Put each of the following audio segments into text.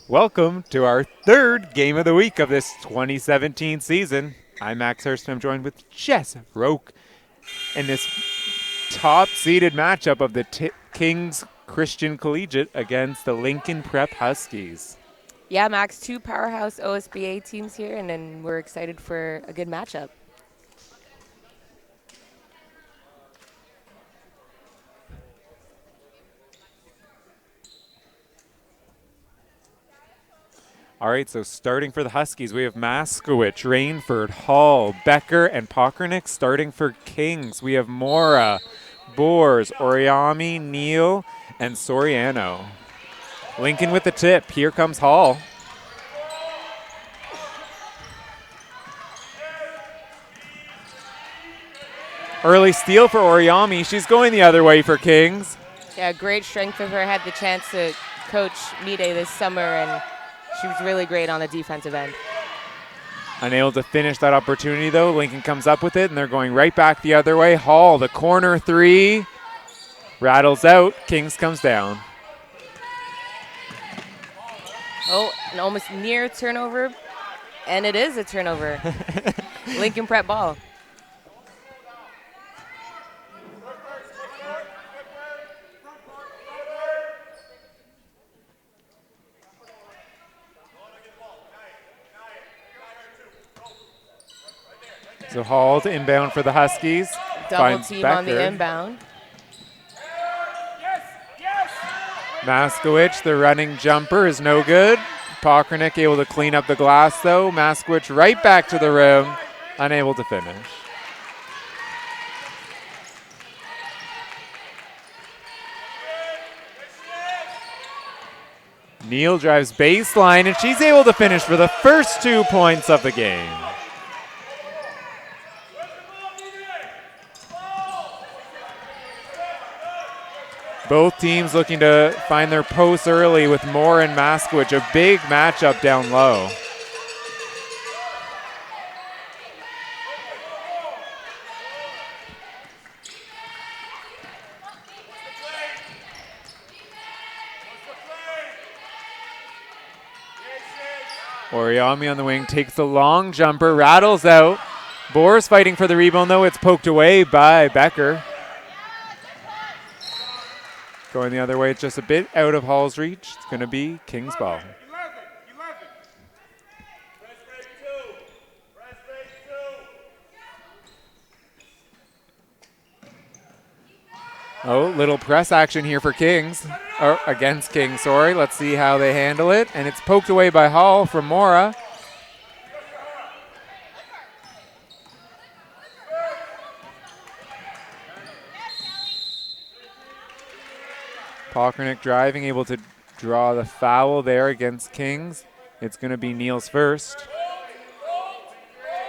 Welcome to our third game of the week of this 2017 season. I'm Max Hurst and I'm joined with Jess Roque in this top-seeded matchup of the Kings Christian Collegiate against the Lincoln Prep Huskies. Yeah, Max, two powerhouse OSBA teams here, and then we're excited for a good matchup. All right, so starting for the Huskies, we have Maskowicz, Rainford, Hall, Becker, and Pokranik. Starting for Kings, we have Mora, Boers, Oriami, Neal, and Soriano. Lincoln with the tip. Here comes Hall. Early steal for Oriami. She's going the other way for Kings. Yeah, great strength of her. Had the chance to coach Mide this summer, and she was really great on the defensive end. Unable to finish that opportunity, though. Lincoln comes up with it, and they're going right back the other way. Hall, the corner three. Rattles out. Kings comes down. Oh, an almost near turnover, and it is a turnover. Lincoln Prep ball. So Hall to inbound for the Huskies. Double team on the inbound. Maskowicz, the running jumper, is no good. Pokranik able to clean up the glass, though. Maskowicz right back to the rim, unable to finish. Neal drives baseline, and she's able to finish for the first 2 points of the game. Both teams looking to find their posts early with Moore and Maskowicz, a big matchup down low. Oriami on the wing takes the long jumper, rattles out. Boers fighting for the rebound, though. It's poked away by Becker. Going the other way, it's just a bit out of Hall's reach. It's going to be Kings ball. Oh, little press action here for Kings. Or against Kings, sorry. Let's see how they handle it. And it's poked away by Hall from Mora. Pokranik driving, able to draw the foul there against Kings. It's going to be Neal's first.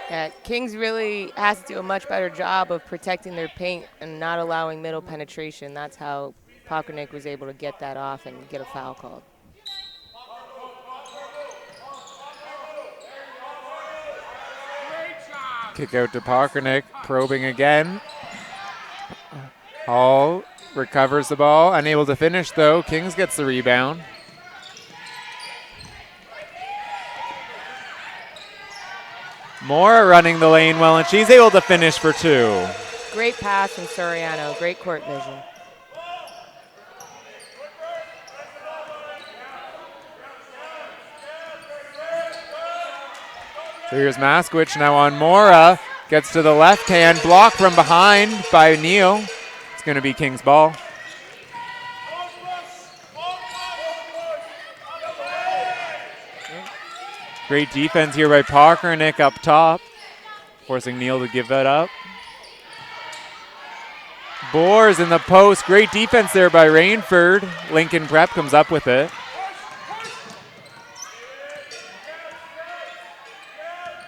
Yeah, Kings really has to do a much better job of protecting their paint and not allowing middle penetration. That's how Pokranik was able to get that off and get a foul called. Kick out to Pokranik, probing again. Hall recovers the ball, unable to finish though. Kings gets the rebound. Mora running the lane well, and she's able to finish for two. Great pass from Soriano, great court vision. So here's Maskowicz now on Mora. Gets to the left hand, blocked from behind by Neal. It's going to be Kings ball. Great defense here by Pokranik up top, forcing Neal to give that up. Boers in the post. Great defense there by Rainford. Lincoln Prep comes up with it.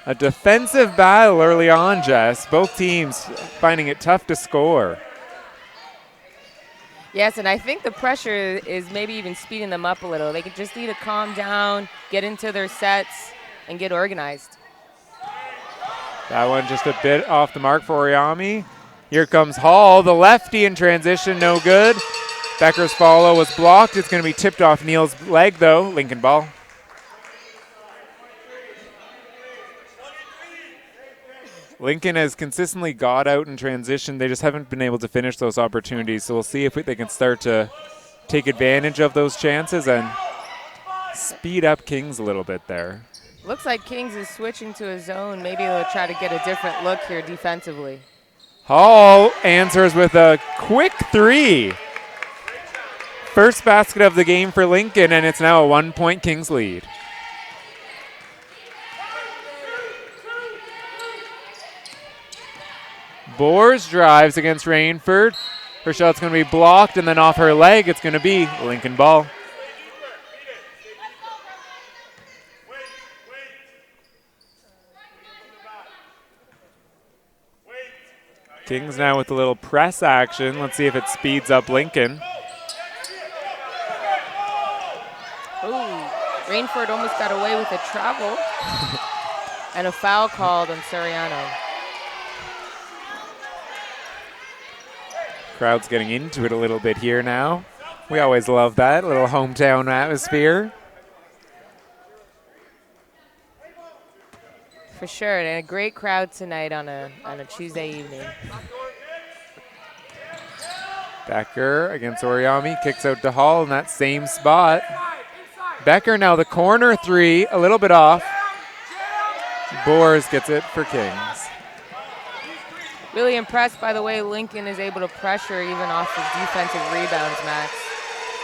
A defensive battle early on, Jess. Both teams finding it tough to score. Yes, and I think the pressure is maybe even speeding them up a little. They just need to calm down, get into their sets, and get organized. That one just a bit off the mark for Oriami. Here comes Hall, the lefty in transition, no good. Becker's follow was blocked. It's going to be tipped off Neal's leg, though. Lincoln ball. Lincoln has consistently got out in transition. They just haven't been able to finish those opportunities. So we'll see if they can start to take advantage of those chances and speed up Kings a little bit there. Looks like Kings is switching to a zone. Maybe they'll try to get a different look here defensively. Hall answers with a quick three. First basket of the game for Lincoln, and it's now a 1-point Kings lead. Boers drives against Rainford. Her shot's going to be blocked, and then off her leg, it's going to be Lincoln ball. Kings now with a little press action. Let's see if it speeds up Lincoln. Ooh, Rainford almost got away with a travel. And a foul called on Soriano. Crowd's getting into it a little bit here now. We always love that, little hometown atmosphere. For sure, and a great crowd tonight on a Tuesday evening. Becker against Oriami, kicks out to Hall in that same spot. Becker now the corner three, a little bit off. Boers gets it for Kings. Really impressed by the way Lincoln is able to pressure even off of defensive rebounds, Max.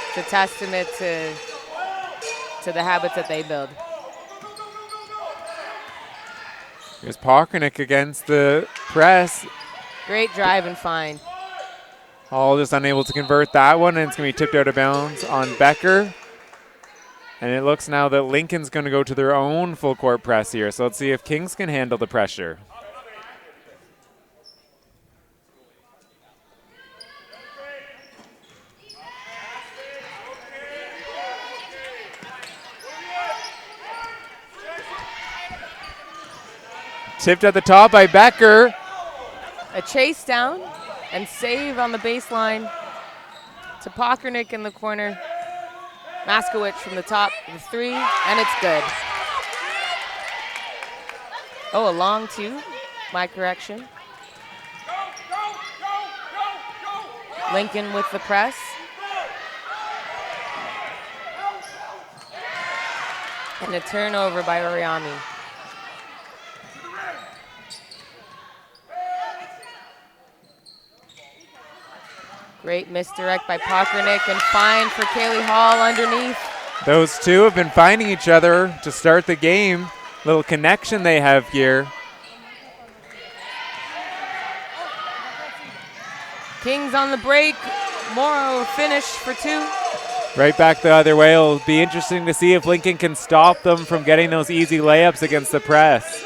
It's a testament to the habits that they build. Here's Pockernick against the press. Great drive and find. Hall just unable to convert that one, and it's going to be tipped out of bounds on Becker. And it looks now that Lincoln's going to go to their own full court press here. So let's see if Kings can handle the pressure. Tipped at the top by Becker. A chase down and save on the baseline to Pockernick in the corner. Maskowicz from the top of the three, and it's good. Oh, a long two, my correction. Lincoln with the press. And a turnover by Oriami. Great misdirect by Pockernick and fine for Kaylee Hall underneath. Those two have been finding each other to start the game. Little connection they have here. Kings on the break. Morrow finish for two. Right back the other way. It'll be interesting to see if Lincoln can stop them from getting those easy layups against the press.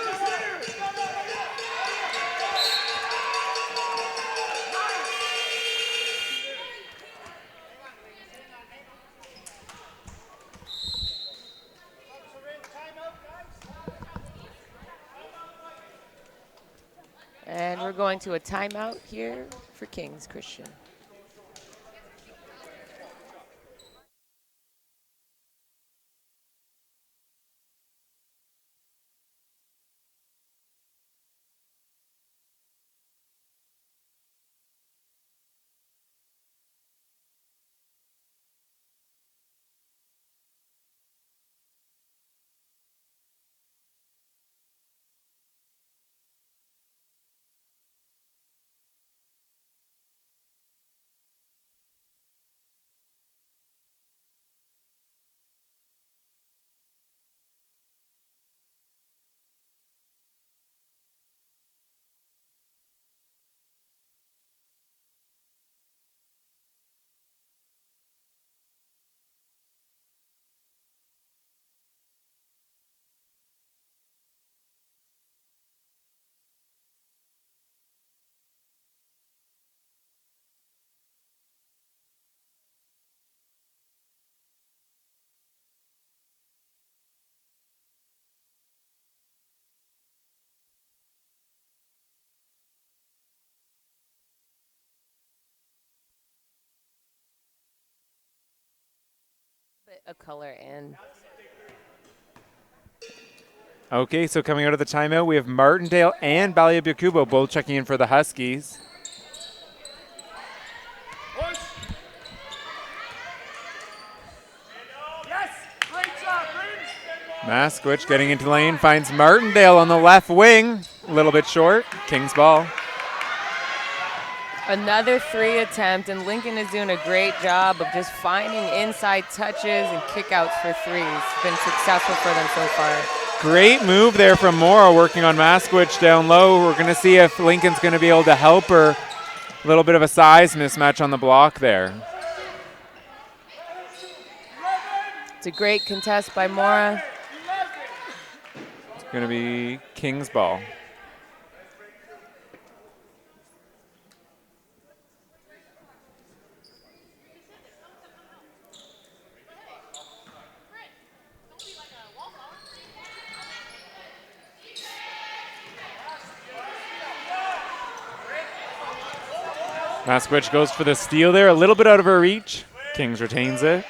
And we're going to a timeout here for Kings, Christian. Bit of color in. Okay, so coming out of the timeout, we have Martindale and Ballyabyakubo both checking in for the Huskies. Maskwich getting into lane, finds Martindale on the left wing. A little bit short. Kings ball. Another 3 attempt, and Lincoln is doing a great job of just finding inside touches and kickouts for threes. It's been successful for them so far. Great move there from Mora, working on Maskwich down low. We're going to see if Lincoln's going to be able to help her. A little bit of a size mismatch on the block there. It's a great contest by Mora. It's going to be Kings ball. Maskwich goes for the steal there, a little bit out of her reach. Kings retains it.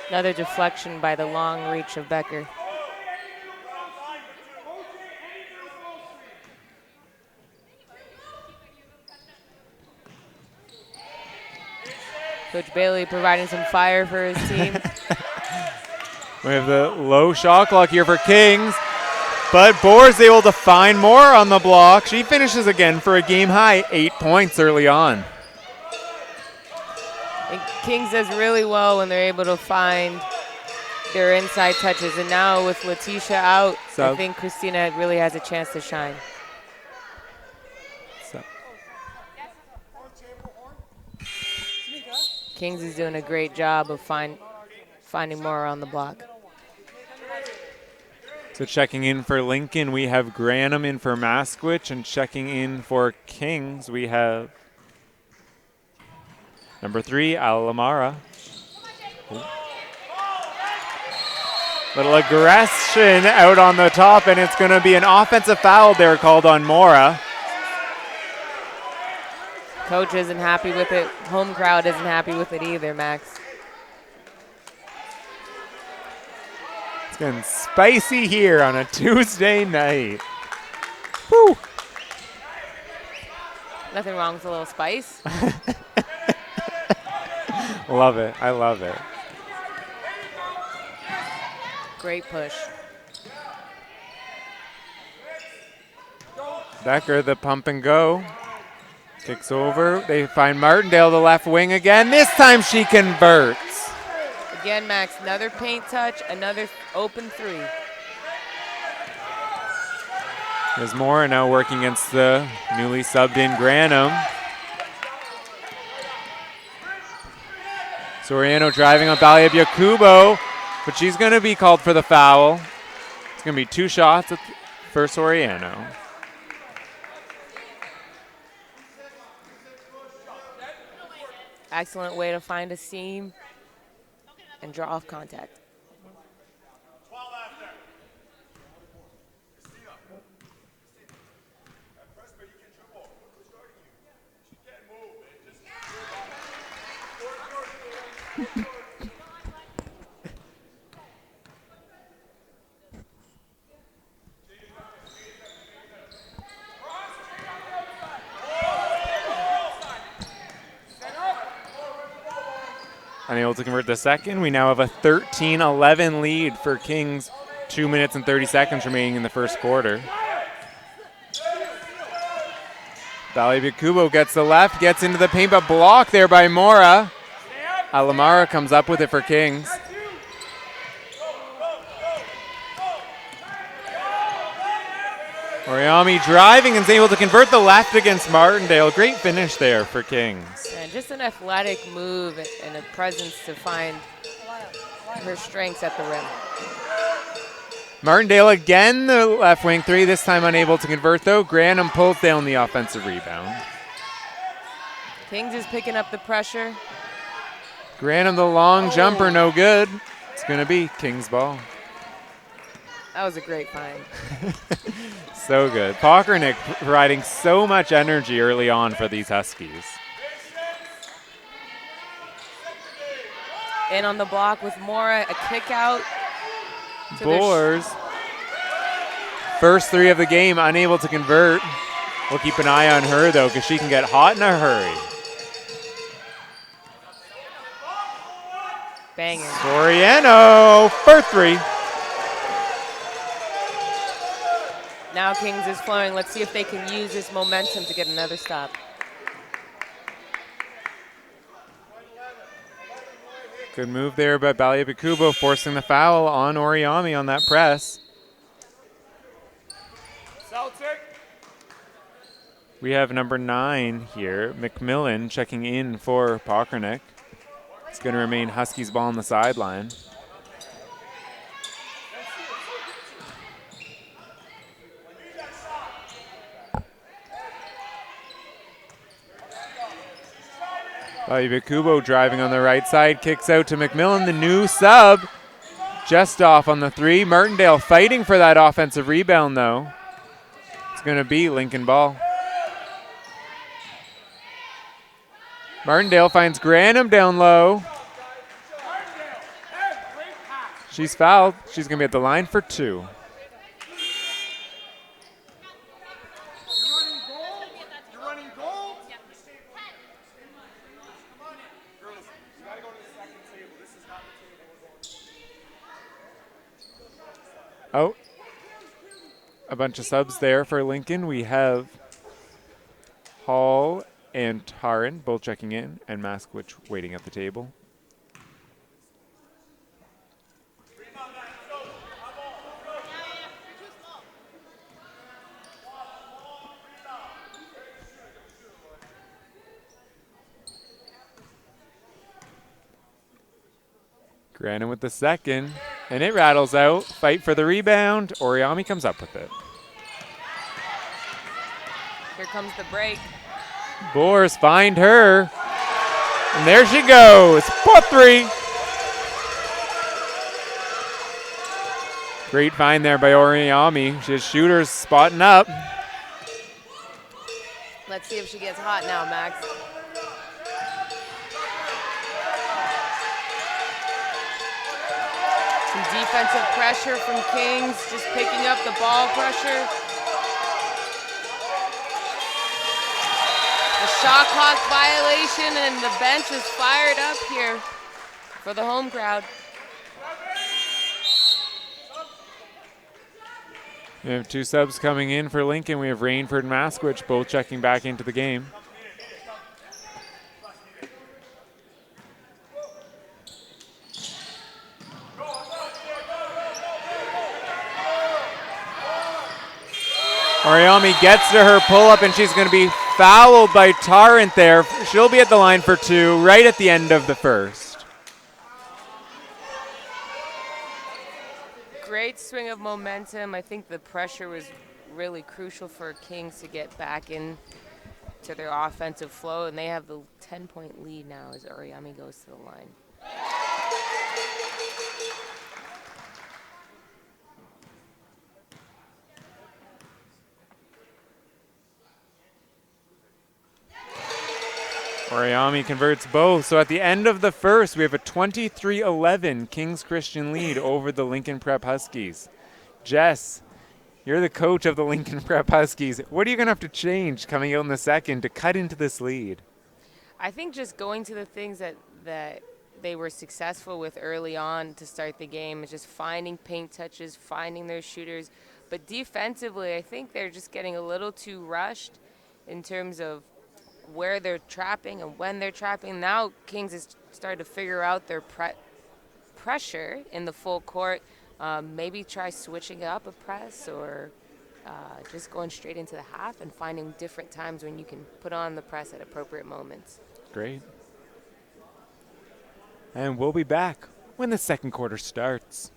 Another deflection by the long reach of Becker. Coach Bailey providing some fire for his team. We have the low shot clock here for Kings. But Boer's able to find more on the block. She finishes again for a game high, 8 points early on. And Kings does really well when they're able to find their inside touches. And now with Letitia out, I think Christina really has a chance to shine. Kings is doing a great job of finding more on the block. So checking in for Lincoln, we have Granum in for Maskwich, and checking in for Kings, we have number 3, Alamara. Little aggression out on the top, and it's going to be an offensive foul there called on Mora. Coach isn't happy with it. Home crowd isn't happy with it either, Max. Getting spicy here on a Tuesday night. Woo! Nothing wrong with a little spice. Love it. I love it. Great push. Becker, the pump and go. Kicks over. They find Martindale, the left wing again. This time she converts. Again, Max, another paint touch, another open 3. There's Mora now working against the newly subbed in Granum. Soriano driving on Ballyabyakubo, but she's going to be called for the foul. It's going to be 2 shots for Soriano. Excellent way to find a seam and draw off contact. Unable to convert the second. We now have a 13-11 lead for Kings. 2 minutes and 30 seconds remaining in the first quarter. Ballyabyakubo gets the left, gets into the paint, but blocked there by Mora. Alamara comes up with it for Kings. Oriami driving and is able to convert the left against Martindale. Great finish there for Kings. And just an athletic move and a presence to find her strengths at the rim. Martindale again, the left wing 3, this time unable to convert though. Granum pulls down the offensive rebound. Kings is picking up the pressure. Granum, the long jumper, no good. It's going to be Kings ball. That was a great find. So good. Pockernick providing so much energy early on for these Huskies. In on the block with Mora, a kick out. Boers. First 3 of the game, unable to convert. We'll keep an eye on her, though, because she can get hot in a hurry. Banging. Soriano for 3. Now Kings is flowing. Let's see if they can use this momentum to get another stop. Good move there by Baliabakubo, forcing the foul on Oriami on that press. Celtic. We have number 9 here, McMillan, checking in for Pockernick. It's going to remain Huskies ball on the sideline. Baliabakubo driving on the right side, kicks out to McMillan, the new sub. Just off on the 3. Martindale fighting for that offensive rebound, though. It's going to be Lincoln ball. Martindale finds Granum down low. She's fouled. She's going to be at the line for 2. Oh, a bunch of subs there for Lincoln. We have Hall and Taran both checking in, and Maskwich waiting at the table. Granum with the second, and it rattles out. Fight for the rebound. Oriami comes up with it. Here comes the break. Boers find her. And there she goes. 4-3. Great find there by Oriami. She has shooters spotting up. Let's see if she gets hot now, Max. Some defensive pressure from Kings, just picking up the ball pressure. A shot clock violation, and the bench is fired up here for the home crowd. We have 2 subs coming in for Lincoln. We have Rainford and Maskwich both checking back into the game. Oriami gets to her pull-up, and she's going to be fouled by Tarrant there. She'll be at the line for 2 right at the end of the first. Great swing of momentum. I think the pressure was really crucial for Kings to get back in to their offensive flow, and they have the 10-point lead now as Oriami goes to the line. Oriami converts both. So at the end of the first, we have a 23-11 Kings Christian lead over the Lincoln Prep Huskies. Jess, you're the coach of the Lincoln Prep Huskies. What are you going to have to change coming out in the second to cut into this lead? I think just going to the things that they were successful with early on to start the game is just finding paint touches, finding their shooters. But defensively, I think they're just getting a little too rushed in terms of where they're trapping and when they're trapping. Now Kings is starting to figure out their pressure in the full court. Maybe try switching up a press or just going straight into the half and finding different times when you can put on the press at appropriate moments. Great. And we'll be back when the second quarter starts.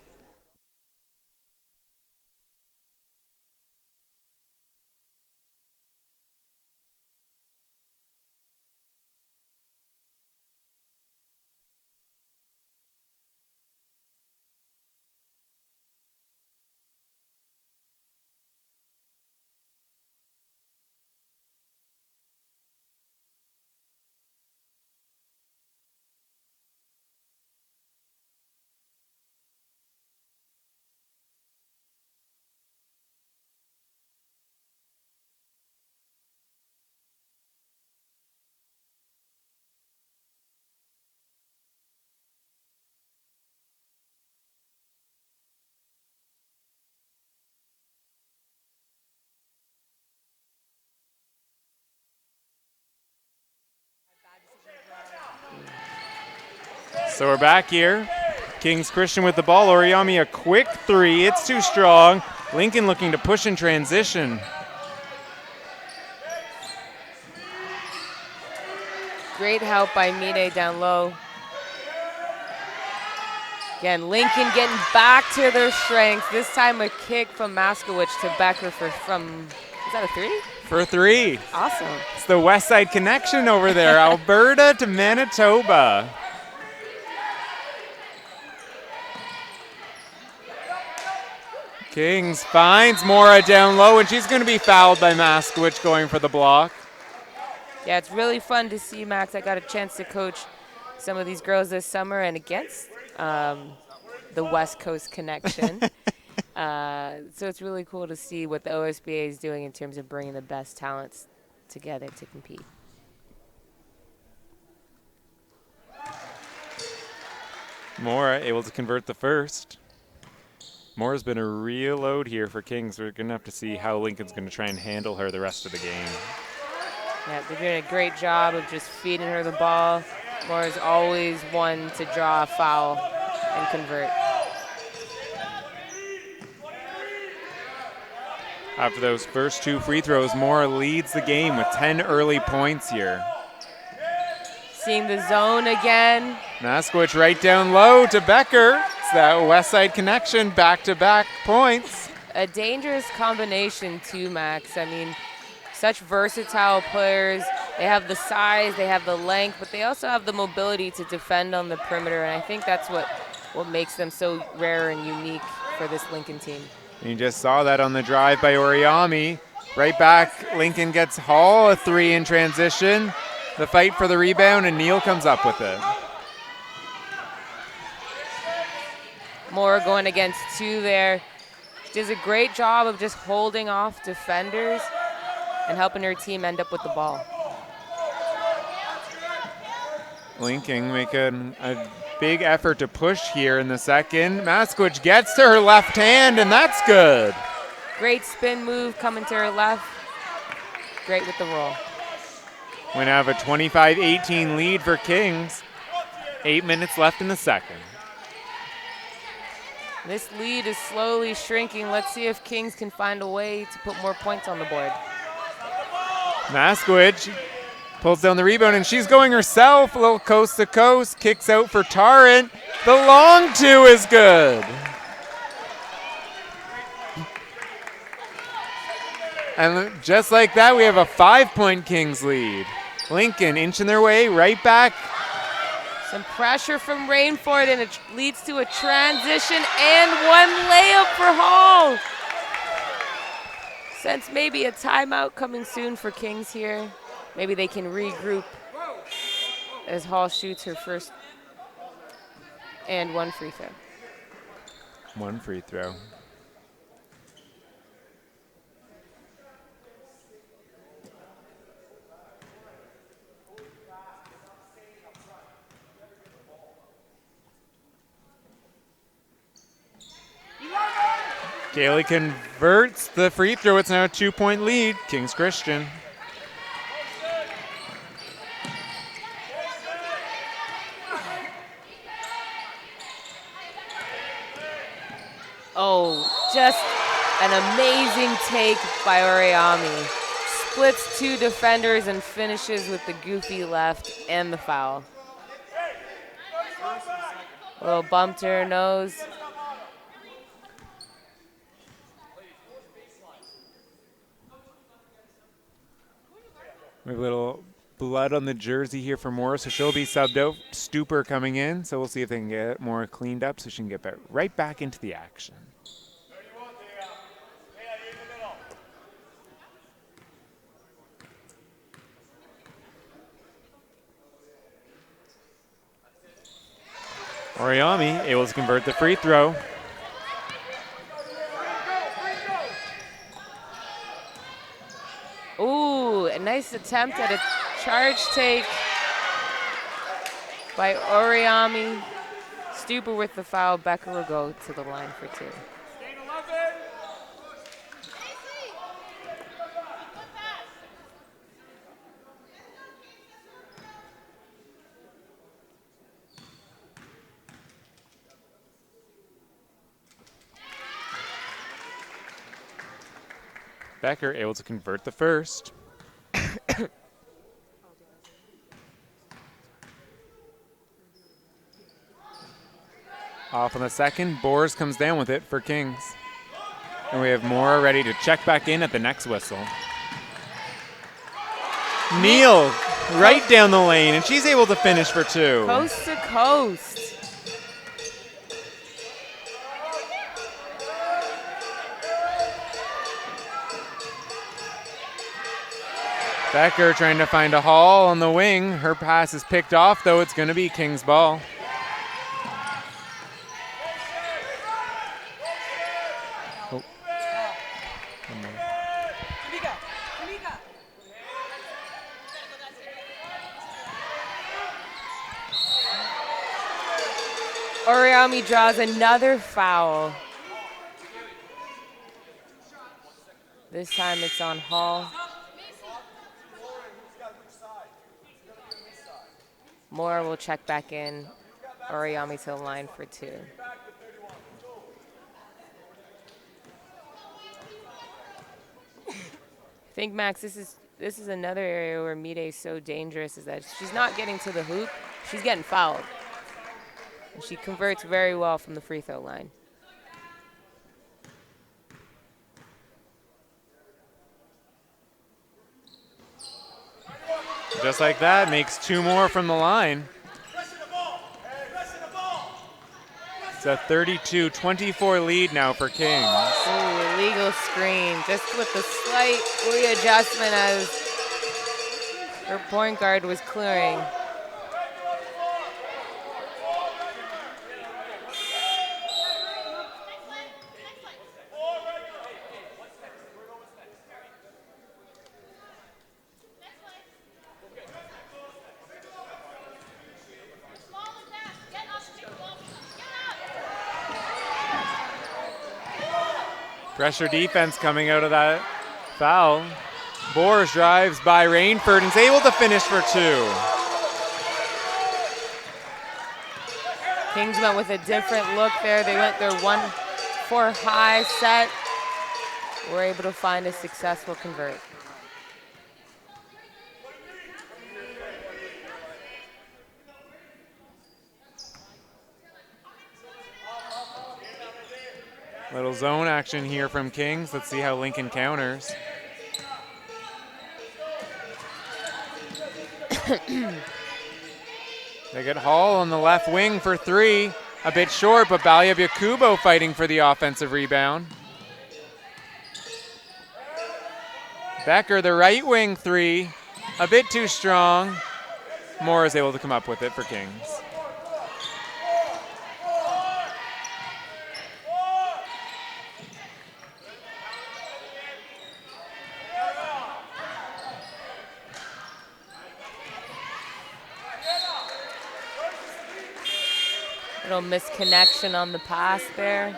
So we're back here. Kings Christian with the ball. Oriami a quick three. It's too strong. Lincoln looking to push in transition. Great help by Mide down low. Again, Lincoln getting back to their strengths. This time a kick from Maskowicz to Becker is that a three? For three. Awesome. It's the West Side connection over there. Alberta to Manitoba. Kings finds Mora down low, and she's going to be fouled by Maskowicz going for the block. Yeah, it's really fun to see, Max. I got a chance to coach some of these girls this summer and against the West Coast connection. So it's really cool to see what the OSBA is doing in terms of bringing the best talents together to compete. Mora able to convert the first. Mora's been a real load here for Kings. We're going to have to see how Lincoln's going to try and handle her the rest of the game. Yeah, they're doing a great job of just feeding her the ball. Mora's always one to draw a foul and convert. After those first two free throws, Mora leads the game with 10 early points here. Seeing the zone again. Maskowicz right down low to Becker. It's that West Side connection, back-to-back points. A dangerous combination too, Max. I mean, such versatile players. They have the size, they have the length, but they also have the mobility to defend on the perimeter, and I think that's what makes them so rare and unique for this Lincoln team. And you just saw that on the drive by Oriami. Right back, Lincoln gets Hall a three in transition. The fight for the rebound, and Neal comes up with it. Mora going against two there. She does a great job of just holding off defenders and helping her team end up with the ball. Lincoln making a big effort to push here in the second. Maskowicz gets to her left hand, and that's good. Great spin move coming to her left. Great with the roll. We now have a 25-18 lead for Kings. 8 minutes left in the second. This lead is slowly shrinking. Let's see if Kings can find a way to put more points on the board. Maskowicz pulls down the rebound, and she's going herself. A little coast to coast. Kicks out for Tarrant. The long two is good. And just like that, we have a 5-point Kings lead. Lincoln inching their way right back. Some pressure from Rainford, and it leads to a transition and one layup for Hall. Sense maybe a timeout coming soon for Kings here. Maybe they can regroup as Hall shoots her first and one free throw. One free throw. Gailey converts the free throw. It's now a 2-point lead. Kings Christian. Oh, just an amazing take by Oriami. Splits two defenders and finishes with the goofy left and the foul. A little bump to her nose. We have a little blood on the jersey here for Mora, so she'll be subbed out. Stupor coming in, so we'll see if they can get more cleaned up so she can get right back into the action. Oriami able to convert the free throw. Ooh, a nice attempt at a charge take by Oriami. Stupor with the foul. Becker will go to the line for two. Becker able to convert the first. Off on the second. Boers comes down with it for Kings. And we have Mora ready to check back in at the next whistle. Neal right down the lane, and she's able to finish for 2. Coast to coast. Becker trying to find a haul on the wing. Her pass is picked off, though. It's going to be King's ball. Oh. Oriami draws another foul. This time it's on Hall. Moore will check back in. Oriami to the line for 2. I think, Max, this is another area where Mide is so dangerous, is that she's not getting to the hoop. She's getting fouled. And she converts very well from the free throw line. Just like that, makes 2 more from the line. It's a 32-24 lead now for Kings. Ooh, illegal screen, just with the slight readjustment as her point guard was clearing. Pressure defense coming out of that foul. Boers drives by Rainford and is able to finish for 2. Kings went with a different look there. They went their 1-4 high set. Were able to find a successful convert. Little zone action here from Kings. Let's see how Lincoln counters. They get Hall on the left wing for 3. A bit short, but Balia Byakubo fighting for the offensive rebound. Becker, the right wing 3. A bit too strong. Moore is able to come up with it for Kings. Little misconnection on the pass there.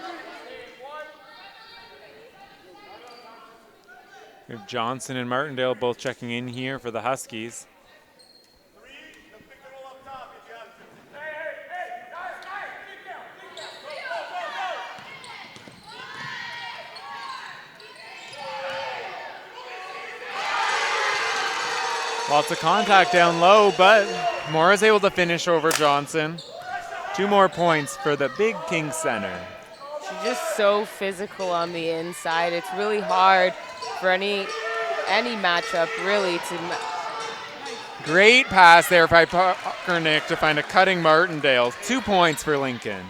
We have Johnson and Martindale both checking in here for the Huskies. Lots of contact down low, but Moore is able to finish over Johnson. 2 more points for the big King center. She's just so physical on the inside. It's really hard for any matchup, really, to... Great pass there by Pockernick to find a cutting Martindale. 2 points for Lincoln.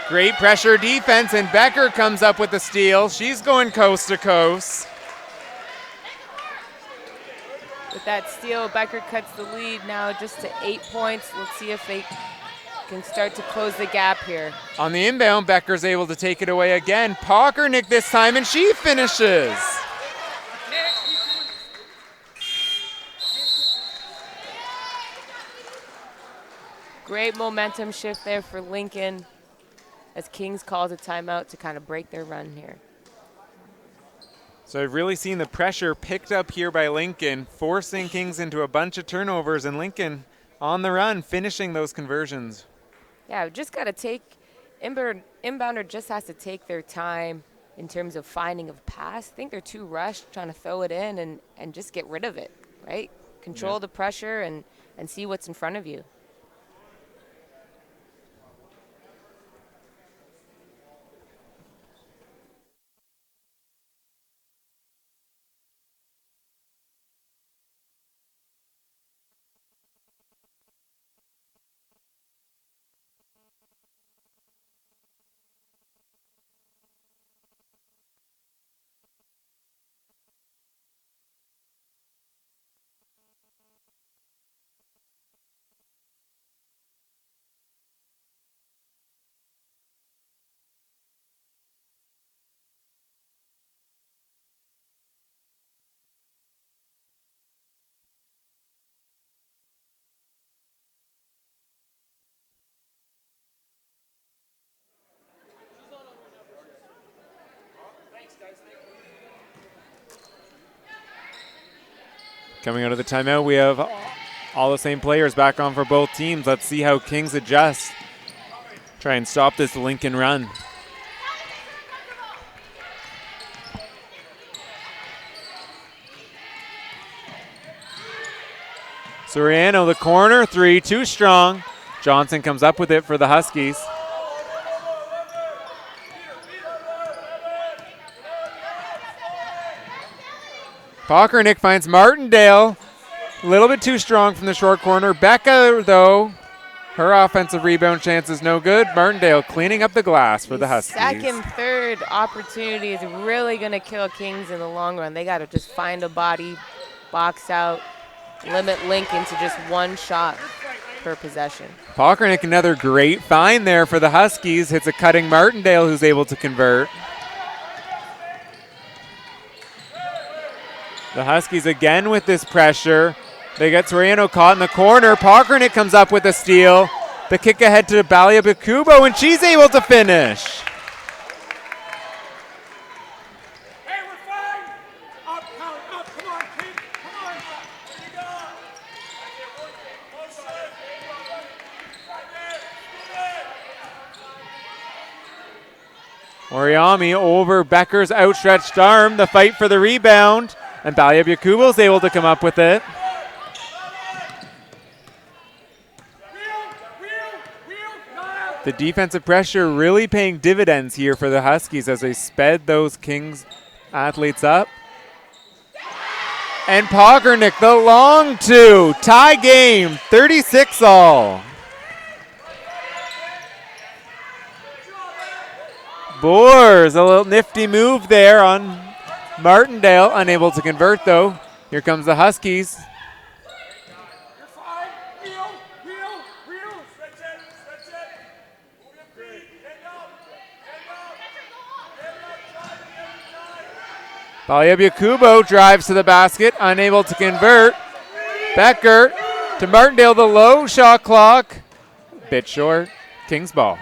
Great pressure defense, and Becker comes up with the steal. She's going coast to coast. With that steal, Becker cuts the lead now just to 8 points. Let's see if they can start to close the gap here. On the inbound, Becker's able to take it away again. Pockernick this time, and she finishes. Great momentum shift there for Lincoln as Kings calls a timeout to kind of break their run here. So I've really seen the pressure picked up here by Lincoln, forcing Kings into a bunch of turnovers, and Lincoln on the run, finishing those conversions. Yeah, we've just got to take Inbounder just has to take their time in terms of finding a pass. I think they're too rushed trying to throw it in and just get rid of it, right? Control the pressure and see what's in front of you. Coming out of the timeout, we have all the same players back on for both teams. Let's see how Kings adjust. Try and stop this Lincoln run. Soriano, the corner, 3, too strong. Johnson comes up with it for the Huskies. Pockernick finds Martindale. A little bit too strong from the short corner. Becca, though, her offensive rebound chance is no good. Martindale cleaning up the glass for the Huskies. Second, third opportunity is really going to kill Kings in the long run. They got to just find a body, box out, limit Lincoln to just one shot per possession. Pockernick, another great find there for the Huskies. Hits a cutting Martindale, who's able to convert. The Huskies again with this pressure. They get Soriano caught in the corner. Pockernick comes up with a steal. The kick ahead to Balia Bakubo, and she's able to finish. Hey, we're fine. Up, count, up. Come on, King. Come on. Here you go. Oriami over Becker's outstretched arm. The fight for the rebound. And Balia Bakubo is able to come up with it. The defensive pressure really paying dividends here for the Huskies as they sped those Kings athletes up. And Pockernick, the long two. Tie game, 36 all. Boers, a little nifty move there on Martindale, unable to convert though. Here comes the Huskies. You're fine. Wheel. Stretch it. Move your feet. Stand up. Balia Bakubo drives to the basket, unable to convert. Becker to Martindale, the low shot clock. Bit short, Kings ball.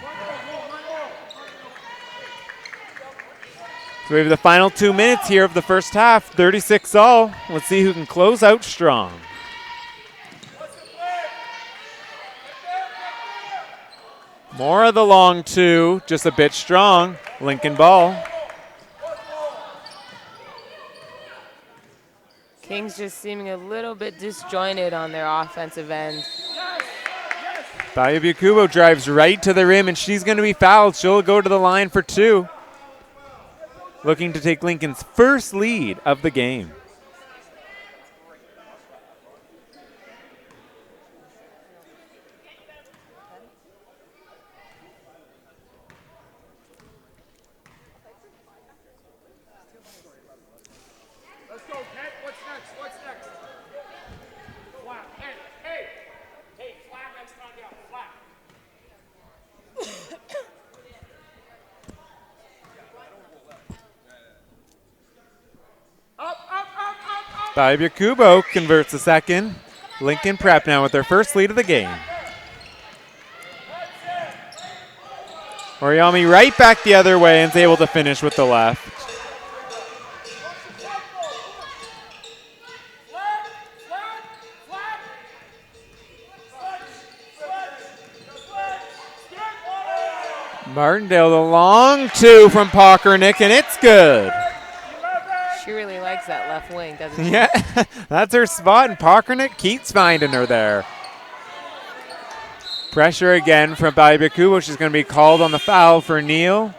So we have the final 2 minutes here of the first half, 36 all. Let's see who can close out strong. More of the long two, just a bit strong. Lincoln ball. Kings just seeming a little bit disjointed on their offensive end. Balia Bakubo drives right to the rim, and she's going to be fouled. She'll go to the line for two. Looking to take Lincoln's first lead of the game. Let's go, Ken. What's next? Flat. Hey, flat next time down. Flat. Up. Balia Bakubo converts the second. Lincoln Prep now with their first lead of the game. Oriami right back the other way and is able to finish with the left. Martindale, the long two from Pockernick, and it's good. She really likes that left wing, doesn't she? Yeah, that's her spot, and Pockernick keeps finding her there. Pressure again from Baibaku, which is going to be called on the foul for Neal.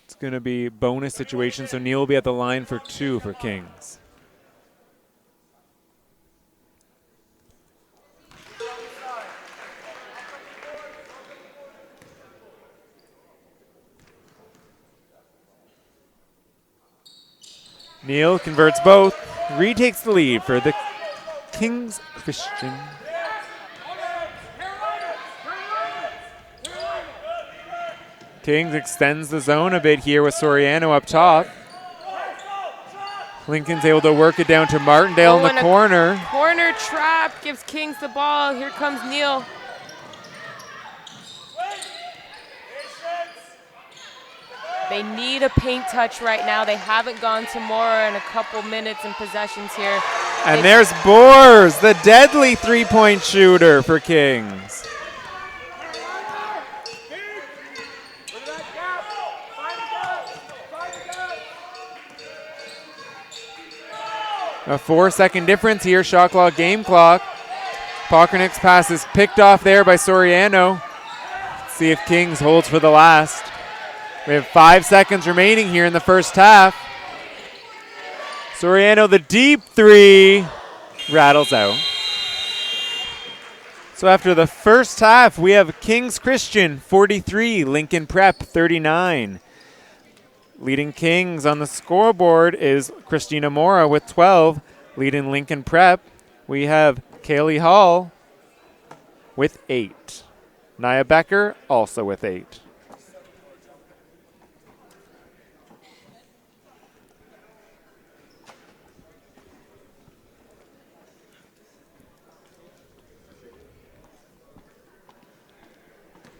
It's going to be bonus situation, so Neal will be at the line for 2 for Kings. Neal converts both, retakes the lead for the Kings Christian. Kings extends the zone a bit here with Soriano up top. Lincoln's able to work it down to Martindale in the corner. Corner trap gives Kings the ball. Here comes Neal. They need a paint touch right now. They haven't gone to Mora in a couple minutes in possessions here. And there's Boers, the deadly three-point shooter for Kings. A 4-second difference here, shot clock, game clock. Pockernick's pass is picked off there by Soriano. Let's see if Kings holds for the last. We have 5 seconds remaining here in the first half. Soriano, the deep three, rattles out. So after the first half, we have Kings Christian 43, Lincoln Prep 39. Leading Kings on the scoreboard is Christina Mora with 12. Leading Lincoln Prep, we have Kaylee Hall with 8. Nia Becker also with 8.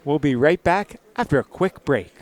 We'll be right back after a quick break.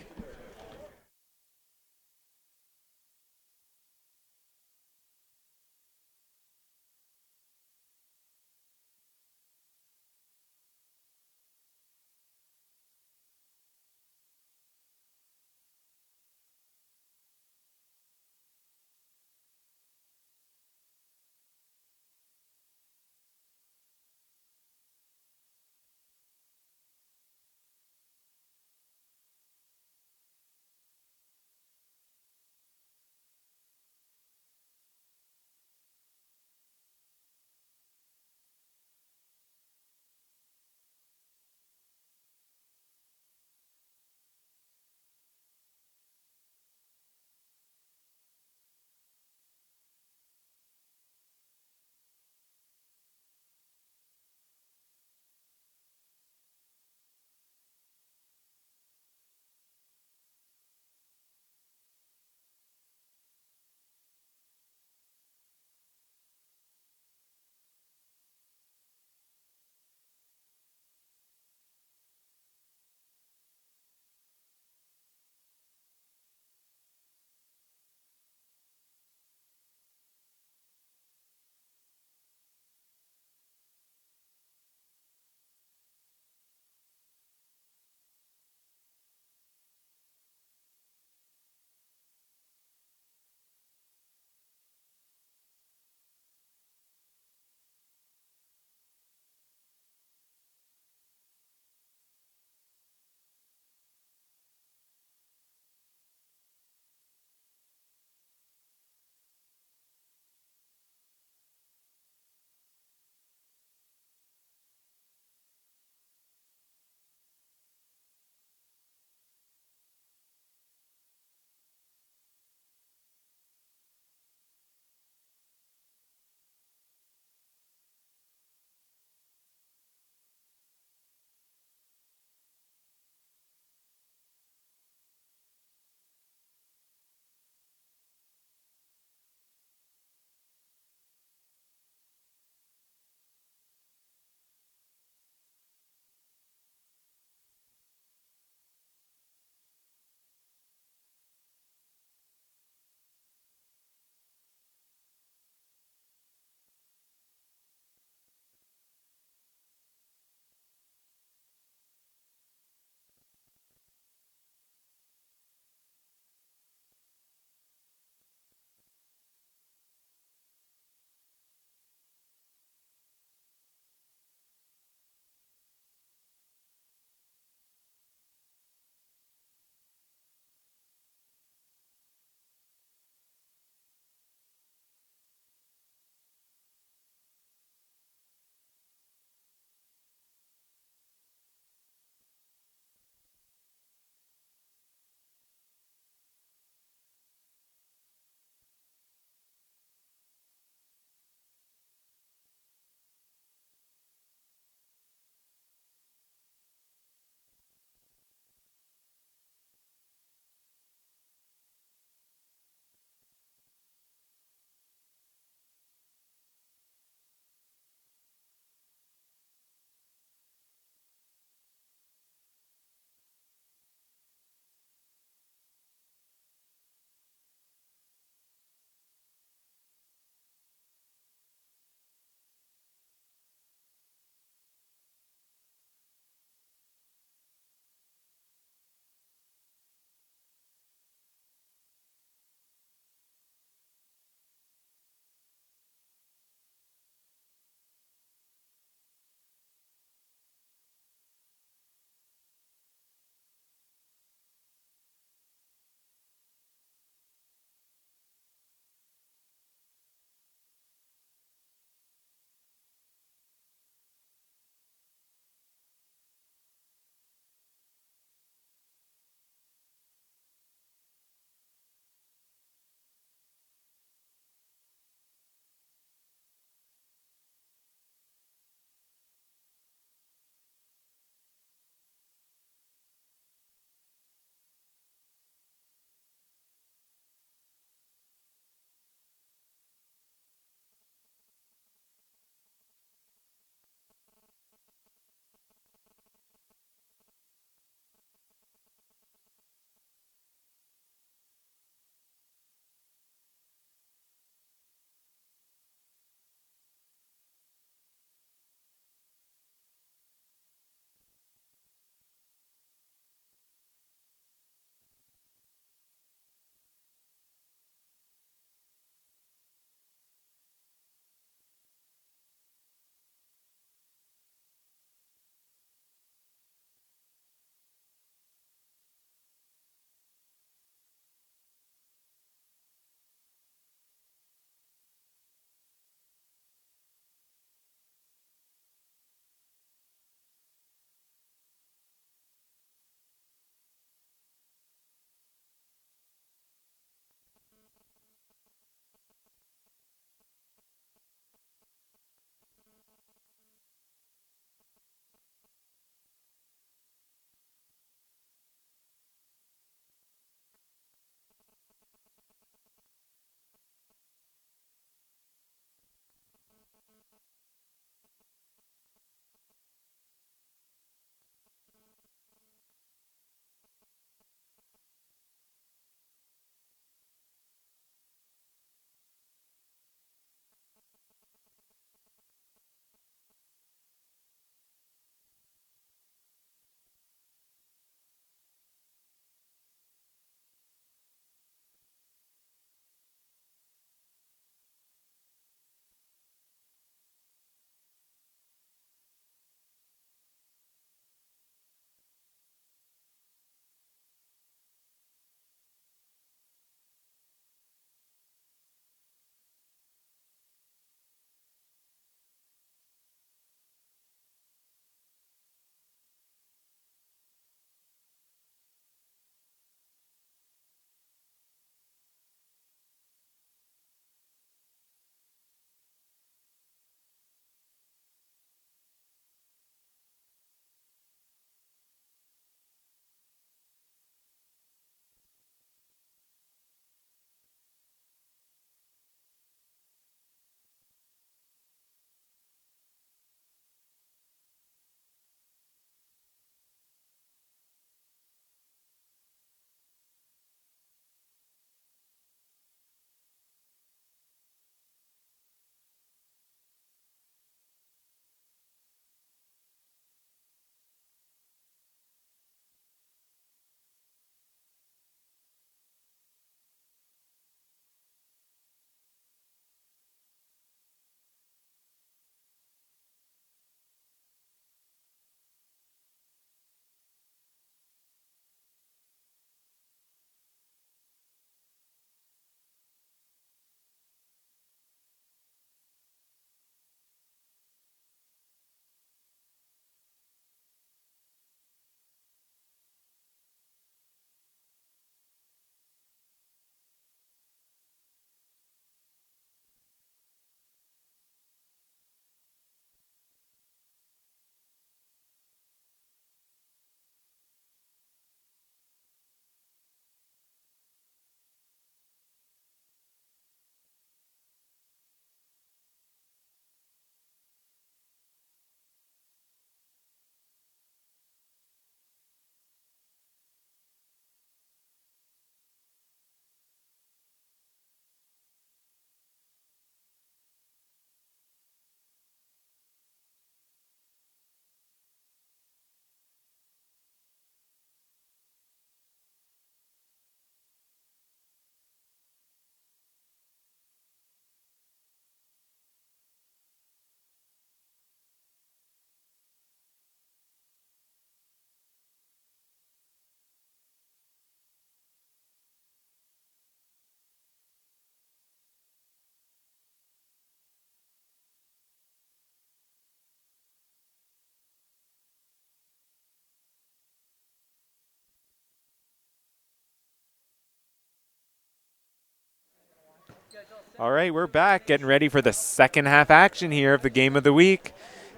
All right, we're back, getting ready for the second half action here of the game of the week.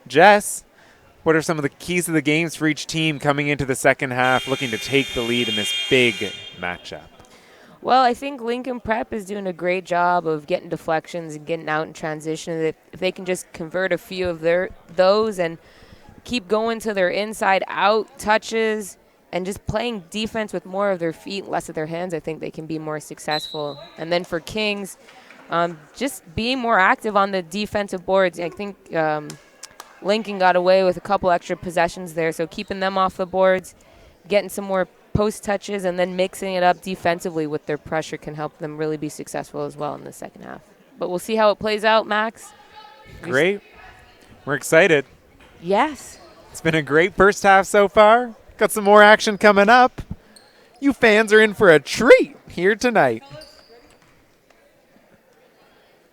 Jess, what are some of the keys to the games for each team coming into the second half, looking to take the lead in this big matchup? Well, I think Lincoln Prep is doing a great job of getting deflections and getting out in transition. If they can just convert a few of those and keep going to their inside-out touches and just playing defense with more of their feet, less of their hands, I think they can be more successful. And then for Kings, just being more active on the defensive boards. I think Lincoln got away with a couple extra possessions there, so keeping them off the boards, getting some more post touches, and then mixing it up defensively with their pressure can help them really be successful as well in the second half. But we'll see how it plays out, Max. Great. We're excited. Yes. It's been a great first half so far. Got some more action coming up. You fans are in for a treat here tonight.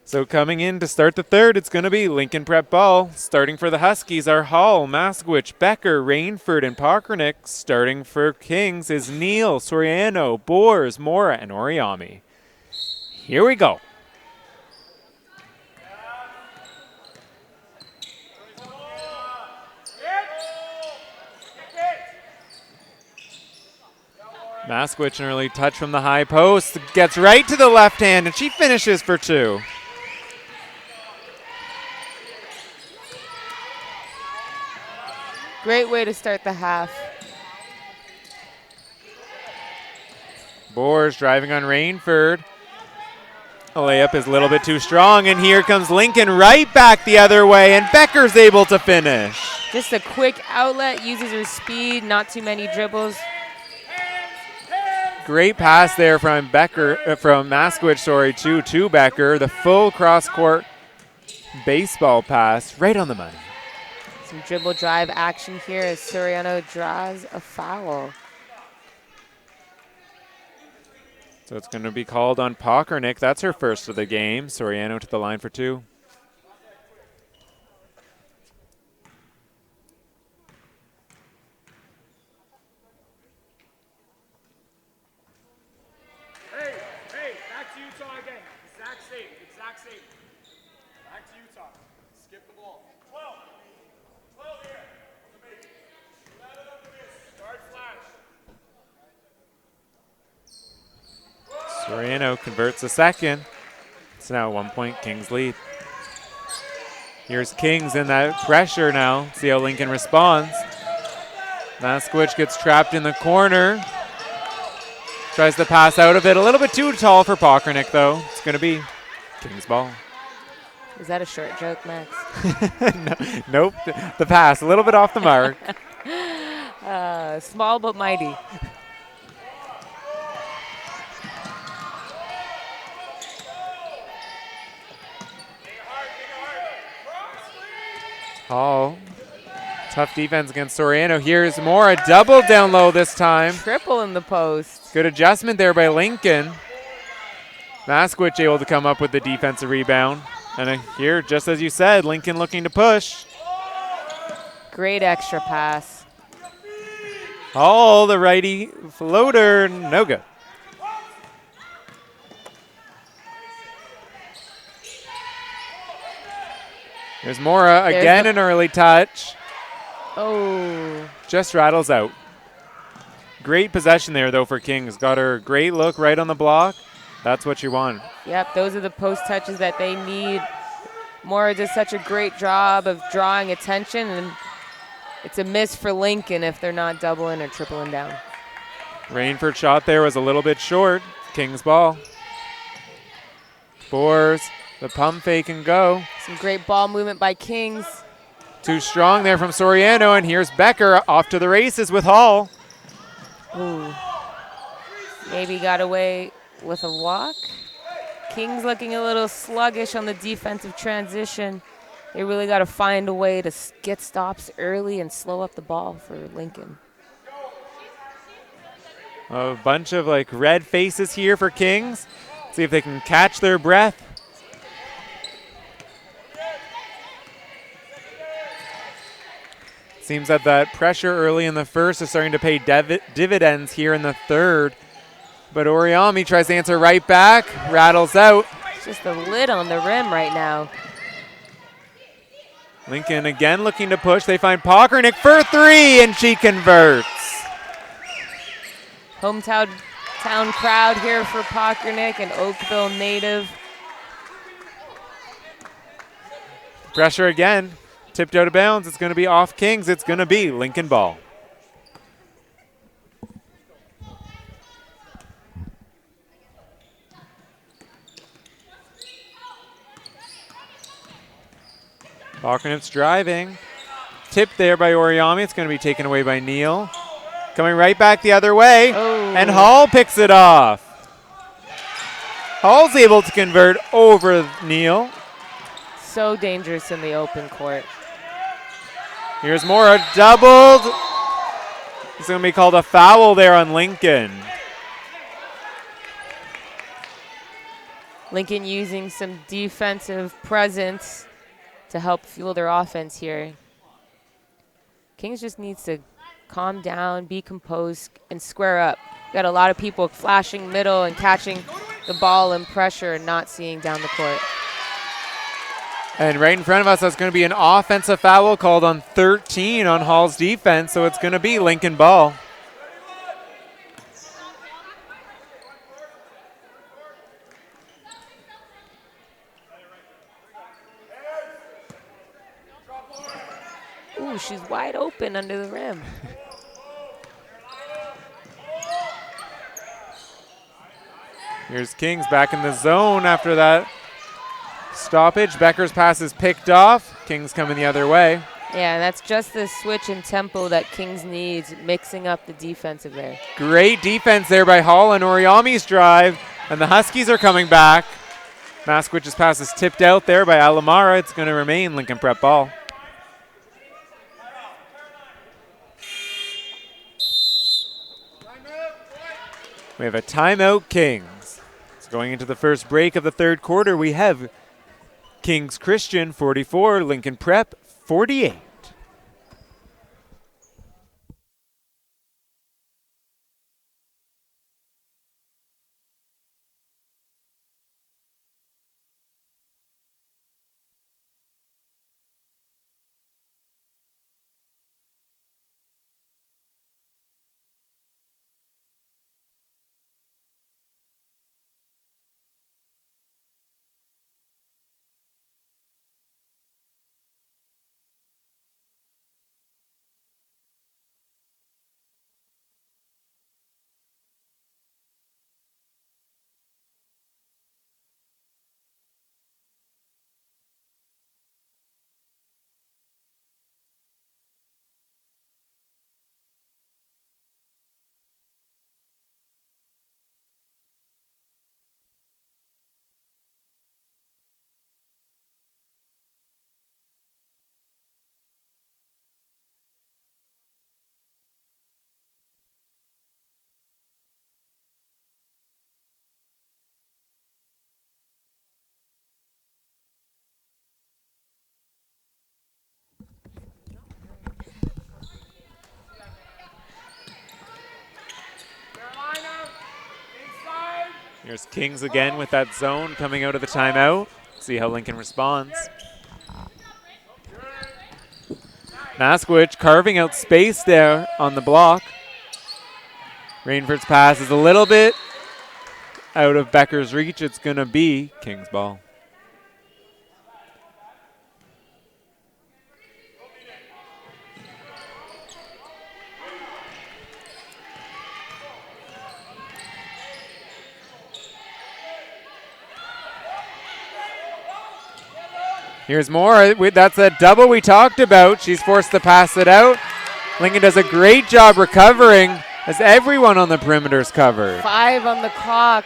So coming in to start the third, it's going to be Lincoln Prep ball. Starting for the Huskies are Hall, Maskowicz, Becker, Rainford, and Pockernick. Starting for Kings is Neal, Soriano, Boers, Mora, and Oriami. Here we go. Maskowicz, an early touch from the high post, gets right to the left hand, and she finishes for two. Great way to start the half. Boers driving on Rainford. The layup is a little bit too strong, and here comes Lincoln right back the other way, and Becker's able to finish. Just a quick outlet, uses her speed, not too many dribbles. Great pass there from Maskowicz, to Becker. The full cross-court baseball pass right on the money. Some dribble drive action here as Soriano draws a foul. So it's going to be called on Pockernick. That's her first of the game. Soriano to the line for two. Hey, back to Utah again. Exact same. Back to Utah. Skip the ball. 12 here. Start flash. Soriano converts a second. It's now a 1 point Kings lead. Here's Kings in that pressure now. See how Lincoln responds. Maskowicz gets trapped in the corner. Tries to pass out of it. A little bit too tall for Pockernick, though. It's going to be Kings ball. Is that a short joke, Max? Nope. The pass, a little bit off the mark. Small but mighty. Hall. Tough defense against Soriano. Here's Mora. Double down low this time. Triple in the post. Good adjustment there by Lincoln. Maskowicz able to come up with the defensive rebound. And here, just as you said, Lincoln looking to push. Great extra pass. Hall, the righty floater, no good. There's Mora, again an early touch. Oh. Just rattles out. Great possession there, though, for Kings. Got her a great look right on the block. That's what you want. Yep, those are the post touches that they need. Mora does such a great job of drawing attention, and it's a miss for Lincoln if they're not doubling or tripling down. Rainford shot there was a little bit short. Kings ball. Boers, the pump fake and go. Some great ball movement by Kings. Too strong there from Soriano, and here's Becker off to the races with Hall. Ooh. Maybe got away with a walk. Kings looking a little sluggish on the defensive transition. They really got to find a way to get stops early and slow up the ball for Lincoln. A bunch of red faces here for Kings. See if they can catch their breath. Seems that pressure early in the first is starting to pay dividends here in the third. But Oriami tries to answer right back, rattles out. Just the lid on the rim right now. Lincoln again looking to push. They find Pockernick for three, and she converts. Hometown crowd here for Pockernick, an Oakville native. Pressure again. Tipped out of bounds. It's going to be off Kings. It's going to be Lincoln ball. Pockernick's driving. Tipped there by Oriami. It's going to be taken away by Neal. Coming right back the other way. Oh. And Hall picks it off. Hall's able to convert over Neal. So dangerous in the open court. Here's Mora doubled. It's going to be called a foul there on Lincoln. Lincoln using some defensive presence to help fuel their offense here. Kings just needs to calm down, be composed, and square up. Got a lot of people flashing middle and catching the ball and pressure and not seeing down the court. And right in front of us, that's going to be an offensive foul called on 13 on Hall's defense, so it's going to be Lincoln ball. Ooh, she's wide open under the rim. Here's Kings back in the zone after that stoppage. Becker's pass is picked off. Kings coming the other way. Yeah, that's just the switch in tempo that Kings needs, mixing up the defensive there. Great defense there by Hall and Oriami's drive, and the Huskies are coming back. Maskwich's pass is tipped out there by Alamara. It's going to remain Lincoln Prep ball. We have a timeout, Kings. So going into the first break of the third quarter, we have Kings Christian 44, Lincoln Prep 48. Here's Kings again with that zone coming out of the timeout. See how Lincoln responds. Maskwich carving out space there on the block. Rainford's pass is a little bit out of Becker's reach. It's going to be Kings ball. Here's more. That's a double we talked about. She's forced to pass it out. Lincoln does a great job recovering as everyone on the perimeter is covered. 5 on the clock.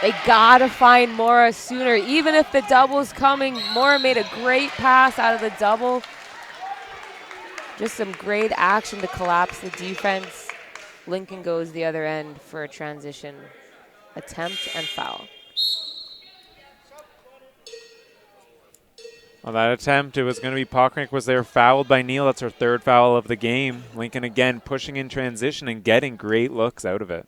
They got to find Mora sooner. Even if the double's coming, Mora made a great pass out of the double. Just some great action to collapse the defense. Lincoln goes the other end for a transition attempt and foul. On that attempt, it was going to be Pockernick was there, fouled by Neal. That's her third foul of the game. Lincoln again pushing in transition and getting great looks out of it.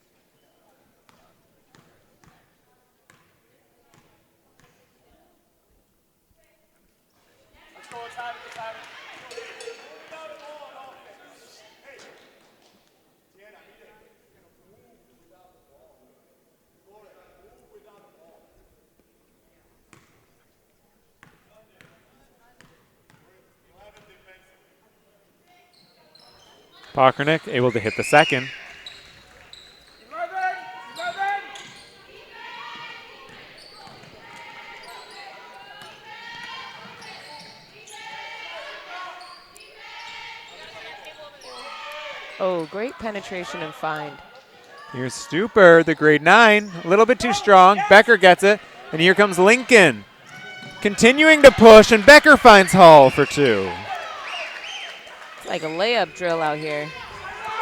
Pockernick able to hit the second. 11, 11. Oh, great penetration and find. Here's Stuper, the grade 9. A little bit too strong. Becker gets it. And here comes Lincoln. Continuing to push, and Becker finds Hall for 2. It's like a layup drill out here.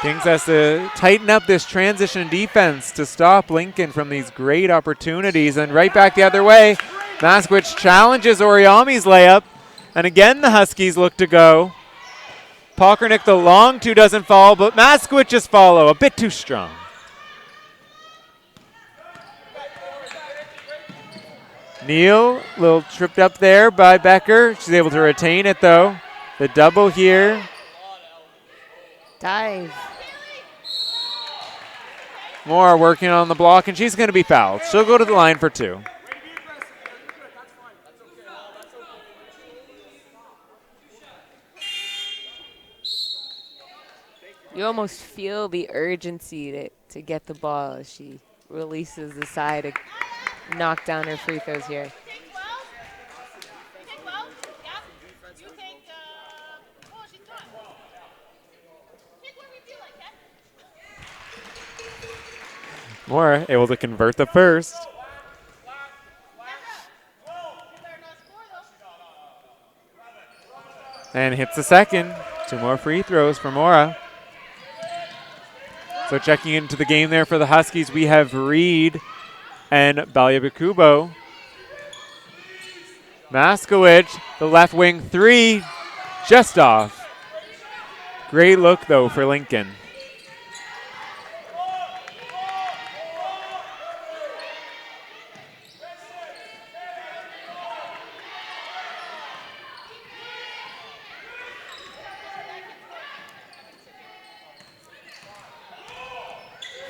Kings has to tighten up this transition defense to stop Lincoln from these great opportunities. And right back the other way, Maskowicz challenges Oriami's layup. And again, the Huskies look to go. Pockernick, the long 2 doesn't fall, but Maskowicz just follow. A bit too strong. Neal, little tripped up there by Becker. She's able to retain it, though. The double here. Dive. Moore working on the block, and she's going to be fouled. She'll go to the line for 2. You almost feel the urgency to get the ball as she releases the side to knock down her free throws here. Moore able to convert the first. And hits the second. 2 more free throws for Mora. So checking into the game there for the Huskies, we have Reed and Balyabakubo. Maskowicz, the left wing 3, just off. Great look, though, for Lincoln.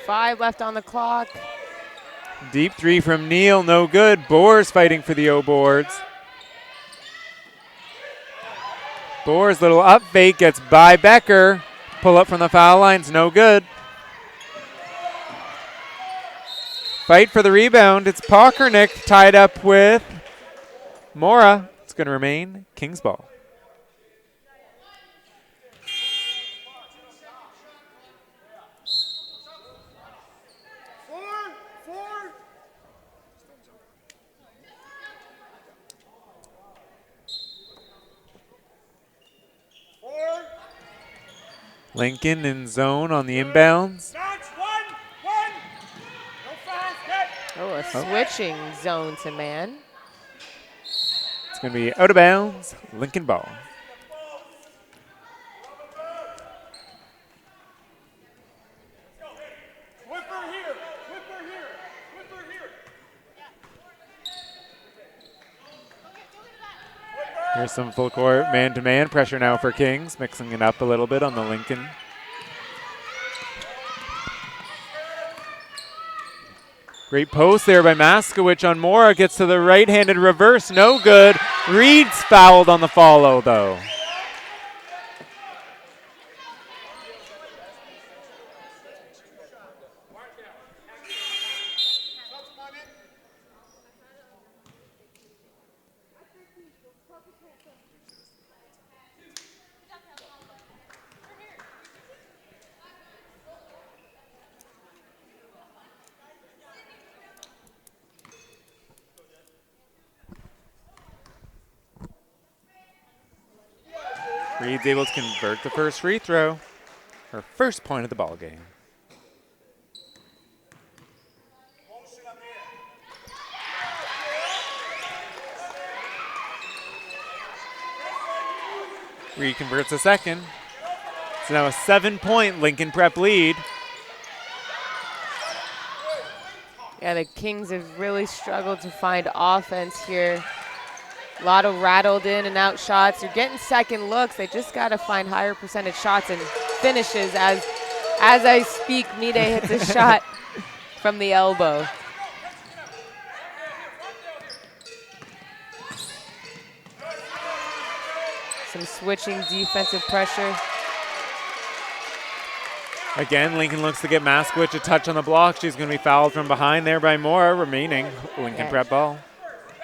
Five left on the clock. Deep 3 from Neal, no good. Boers fighting for the O boards. Boers, little up fake, gets by Becker. Pull up from the foul line's no good. Fight for the rebound. It's Pockernick tied up with Mora. It's going to remain Kings ball. Lincoln in zone on the inbounds. Oh, a switching zone to man. It's going to be out of bounds. Lincoln ball. Here's some full court man-to-man pressure now for Kings, mixing it up a little bit on the Lincoln. Great post there by Maskowicz on Mora. Gets to the right-handed reverse, no good. Reed's fouled on the follow, though. Reed's able to convert the first free throw. Her first point of the ball game. Reed converts a second. It's now a 7-point Lincoln Prep lead. Yeah, the Kings have really struggled to find offense here A lot of rattled in and out shots. You're getting second looks. They just got to find higher percentage shots and finishes. As I speak, Mide hits a shot from the elbow. Some switching defensive pressure. Again, Lincoln looks to get Maskowicz a touch on the block. She's going to be fouled from behind there by Mora, remaining Lincoln prep ball.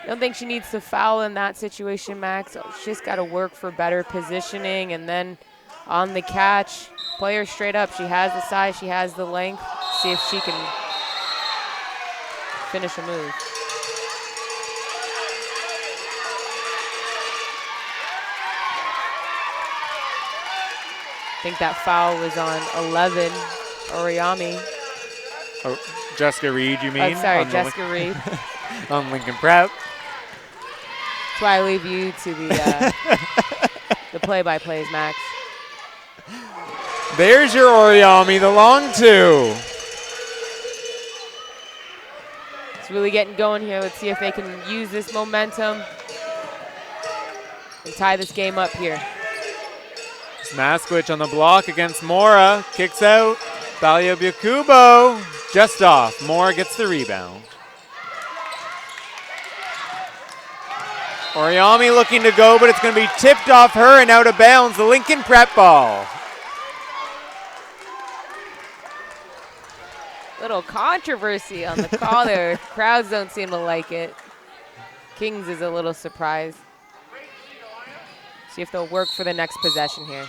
I don't think she needs to foul in that situation, Max. She's just got to work for better positioning, and then on the catch, play her straight up. She has the size, she has the length. See if she can finish a move. I think that foul was on 11, Oriami. Oh, Jessica Reed, you mean? Oh, sorry, Jessica Reed. On Lincoln Prep. That's why I leave you to the play-by-plays, Max. There's your Oriami, the long two. It's really getting going here. Let's see if they can use this momentum and tie this game up here. Maskowicz on the block against Mora. Kicks out. Balyabukubo just off. Mora gets the rebound. Oriami looking to go, but it's going to be tipped off her and out of bounds. The Lincoln prep ball. Little controversy on the call there. Crowds don't seem to like it. Kings is a little surprised. See if they'll work for the next possession here.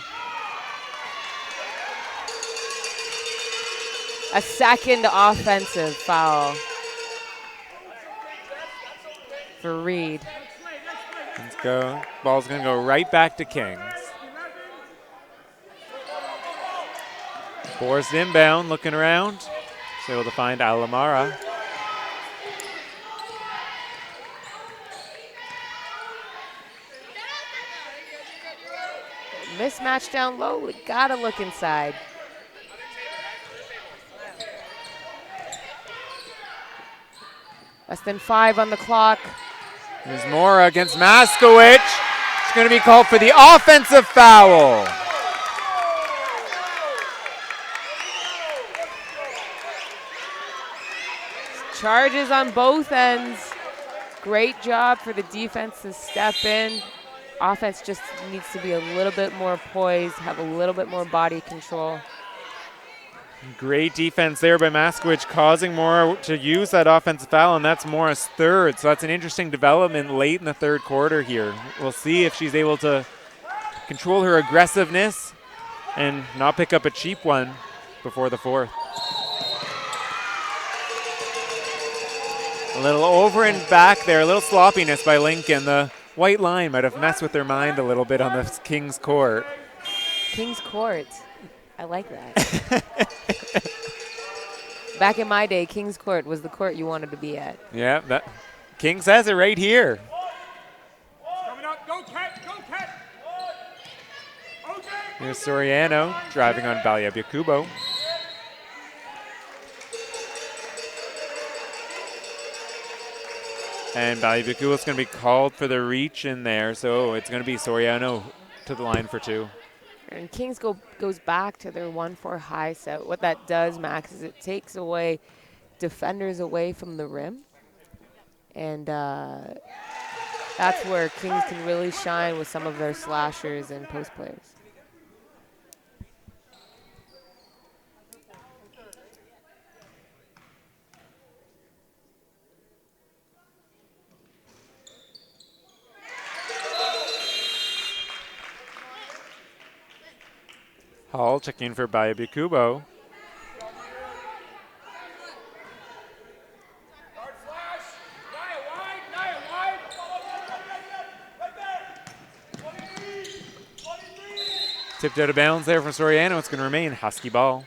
A second offensive foul for Reed. Let's go. Ball's going to go right back to Kings. Forced inbound, looking around. She's able to find Alamara. Mismatch down low, we gotta look inside. Less than 5 on the clock. There's Mora against Maskowicz. It's going to be called for the offensive foul. Charges on both ends. Great job for the defense to step in. Offense just needs to be a little bit more poised, have a little bit more body control. Great defense there by Maskowicz, causing Mora to use that offensive foul, and that's Mora's third. So that's an interesting development late in the third quarter here. We'll see if she's able to control her aggressiveness and not pick up a cheap one before the fourth. A little over and back there, a little sloppiness by Lincoln. The white line might have messed with their mind a little bit on the Kings court. Kings court. I like that. Back in my day, Kings Court was the court you wanted to be at. Yeah, that Kings has it right here. Coming up, go Cat, go Cat. Okay. Here's Soriano driving on Balyabukubo. And Balyabukubo is going to be called for the reach in there, so it's going to be Soriano to the line for two. And Kings goes back to their 1-4 high set. What that does, Max, is it takes away defenders away from the rim. And that's where Kings can really shine with some of their slashers and post players. Hall checking for Balyabukubo. Tipped out of bounds there from Soriano. It's going to remain Husky ball.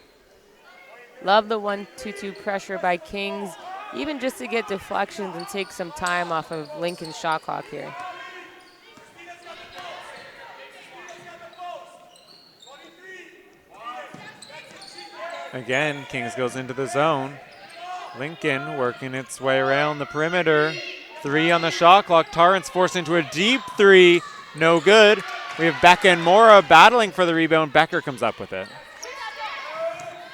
Love the 1-2-2 pressure by Kings, even just to get deflections and take some time off of Lincoln's shot clock here. Again, Kings goes into the zone. Lincoln working its way around the perimeter. 3 on the shot clock. Torrance forced into a deep 3. No good. We have Becca and Mora battling for the rebound. Becker comes up with it.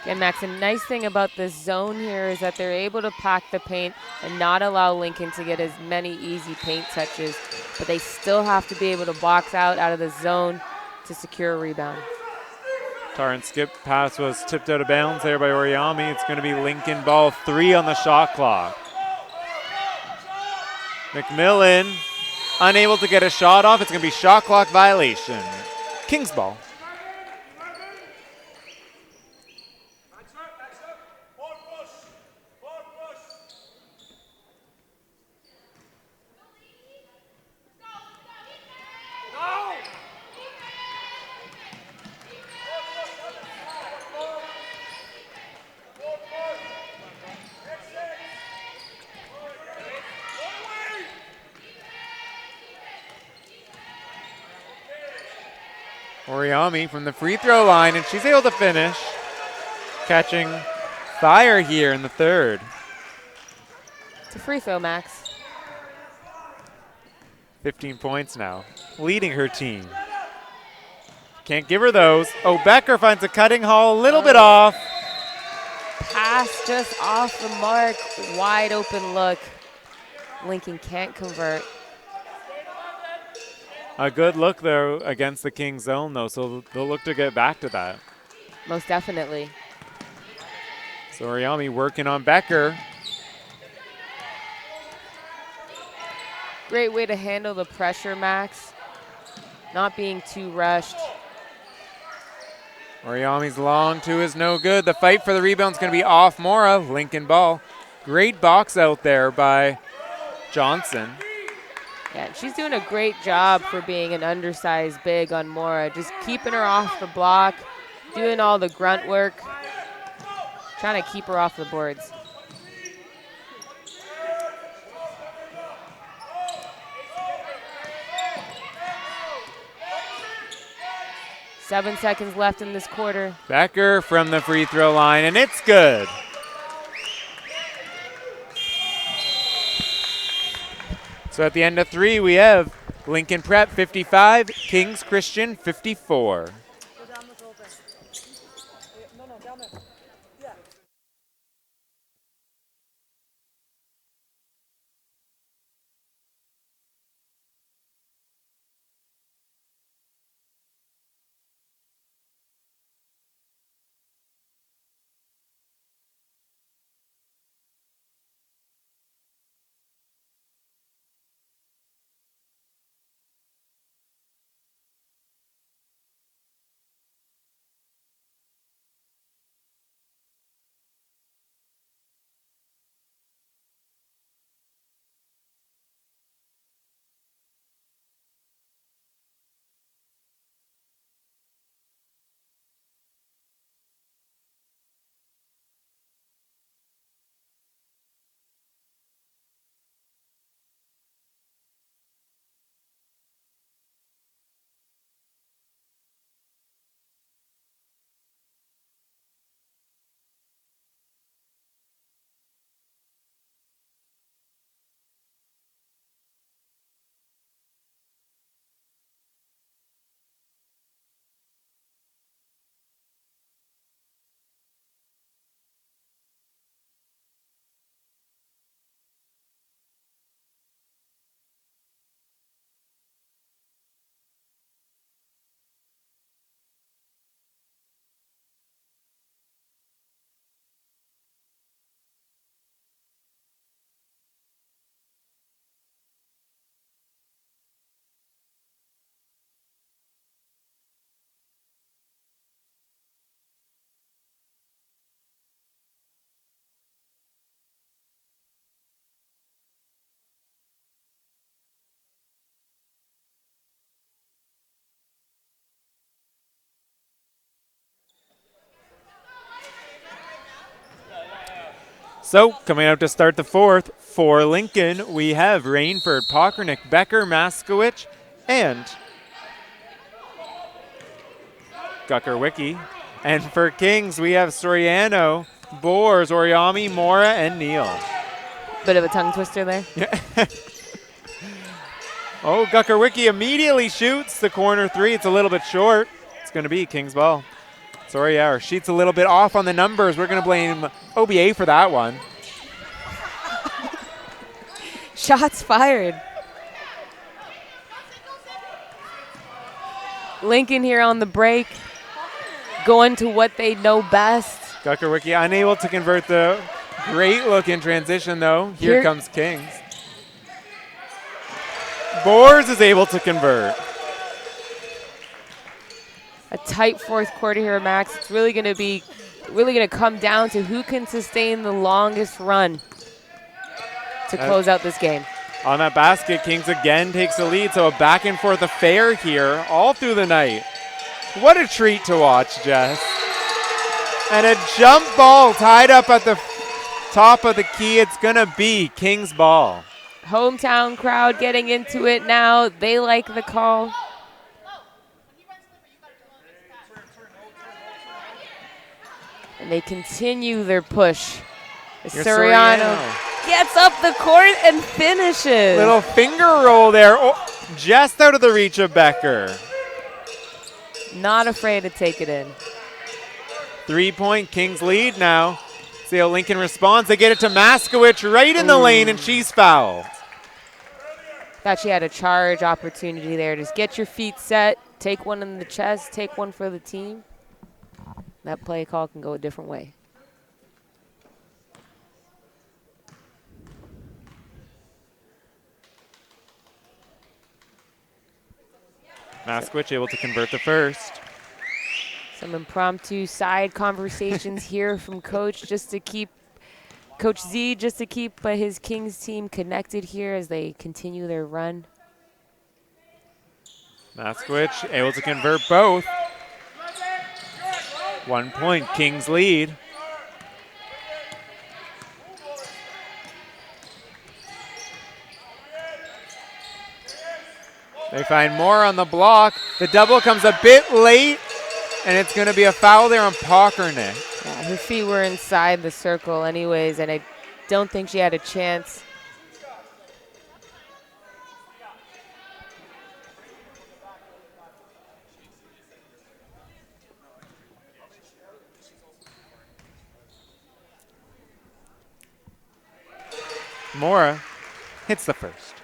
Again, Max, a nice thing about this zone here is that they're able to pack the paint and not allow Lincoln to get as many easy paint touches, but they still have to be able to box out of the zone to secure a rebound. Torrance skip pass was tipped out of bounds there by Oriami. It's going to be Lincoln ball. 3 on the shot clock. McMillan unable to get a shot off. It's going to be shot clock violation. Kings ball. Oriami from the free throw line, and she's able to finish. Catching fire here in the third. It's a free throw, Max. 15 points now, leading her team. Can't give her those. Oh, Becker finds a cutting haul, a little bit off. Pass just off the mark, wide open look. Lincoln can't convert. A good look, though, against the Kings zone, though, so they'll look to get back to that. Most definitely. So Oriami working on Becker. Great way to handle the pressure, Max. Not being too rushed. Oriami's long two is no good. The fight for the rebound's going to be off Mora. Lincoln ball. Great box out there by Johnson. Yeah, she's doing a great job for being an undersized big on Mora. Just keeping her off the block, doing all the grunt work, trying to keep her off the boards. Seven seconds left in this quarter. Becker from the free throw line, and it's good. So at the end of 3, we have Lincoln Prep 55, Kings Christian 54. So coming out to start the 4th, for Lincoln, we have Rainford, Pockernick, Becker, Maskowicz, and Gucker-Wicki. And for Kings, we have Soriano, Boers, Oriami, Mora, and Neal. Bit of a tongue twister there. Yeah. Oh, Guckerwicki immediately shoots the corner three. It's a little bit short. It's going to be King's ball. Sorry, our sheet's a little bit off on the numbers. We're going to blame OBA for that one. Shots fired. Lincoln here on the break, going to what they know best. Guckerwicki unable to convert the great look in transition, though. Here comes Kings. Boers is able to convert. A tight fourth quarter here, Max. It's really going to come down to who can sustain the longest run to close out this game. On that basket, Kings again takes the lead, so a back and forth affair here all through the night. What a treat to watch, Jess. And a jump ball tied up at the top of the key. It's going to be Kings ball. Hometown crowd getting into it now. They like the call. And they continue their push. Soriano gets up the court and finishes. Little finger roll there, just out of the reach of Becker. Not afraid to take it in. 3-point Kings lead now. See how Lincoln responds. They get it to Maskowicz right in the lane, and she's fouled. Thought she had a charge opportunity there. Just get your feet set, take one in the chest, take one for the team. That play call can go a different way. Maskowicz able to convert the first. Some impromptu side conversations here from Coach Coach Z just to keep his Kings team connected here as they continue their run. Maskowicz able to convert both. 1 point, Kings lead. They find more on the block. The double comes a bit late, and it's going to be a foul there on Pockernick. Yeah, her feet were inside the circle anyways, and I don't think she had a chance. Mora hits the first.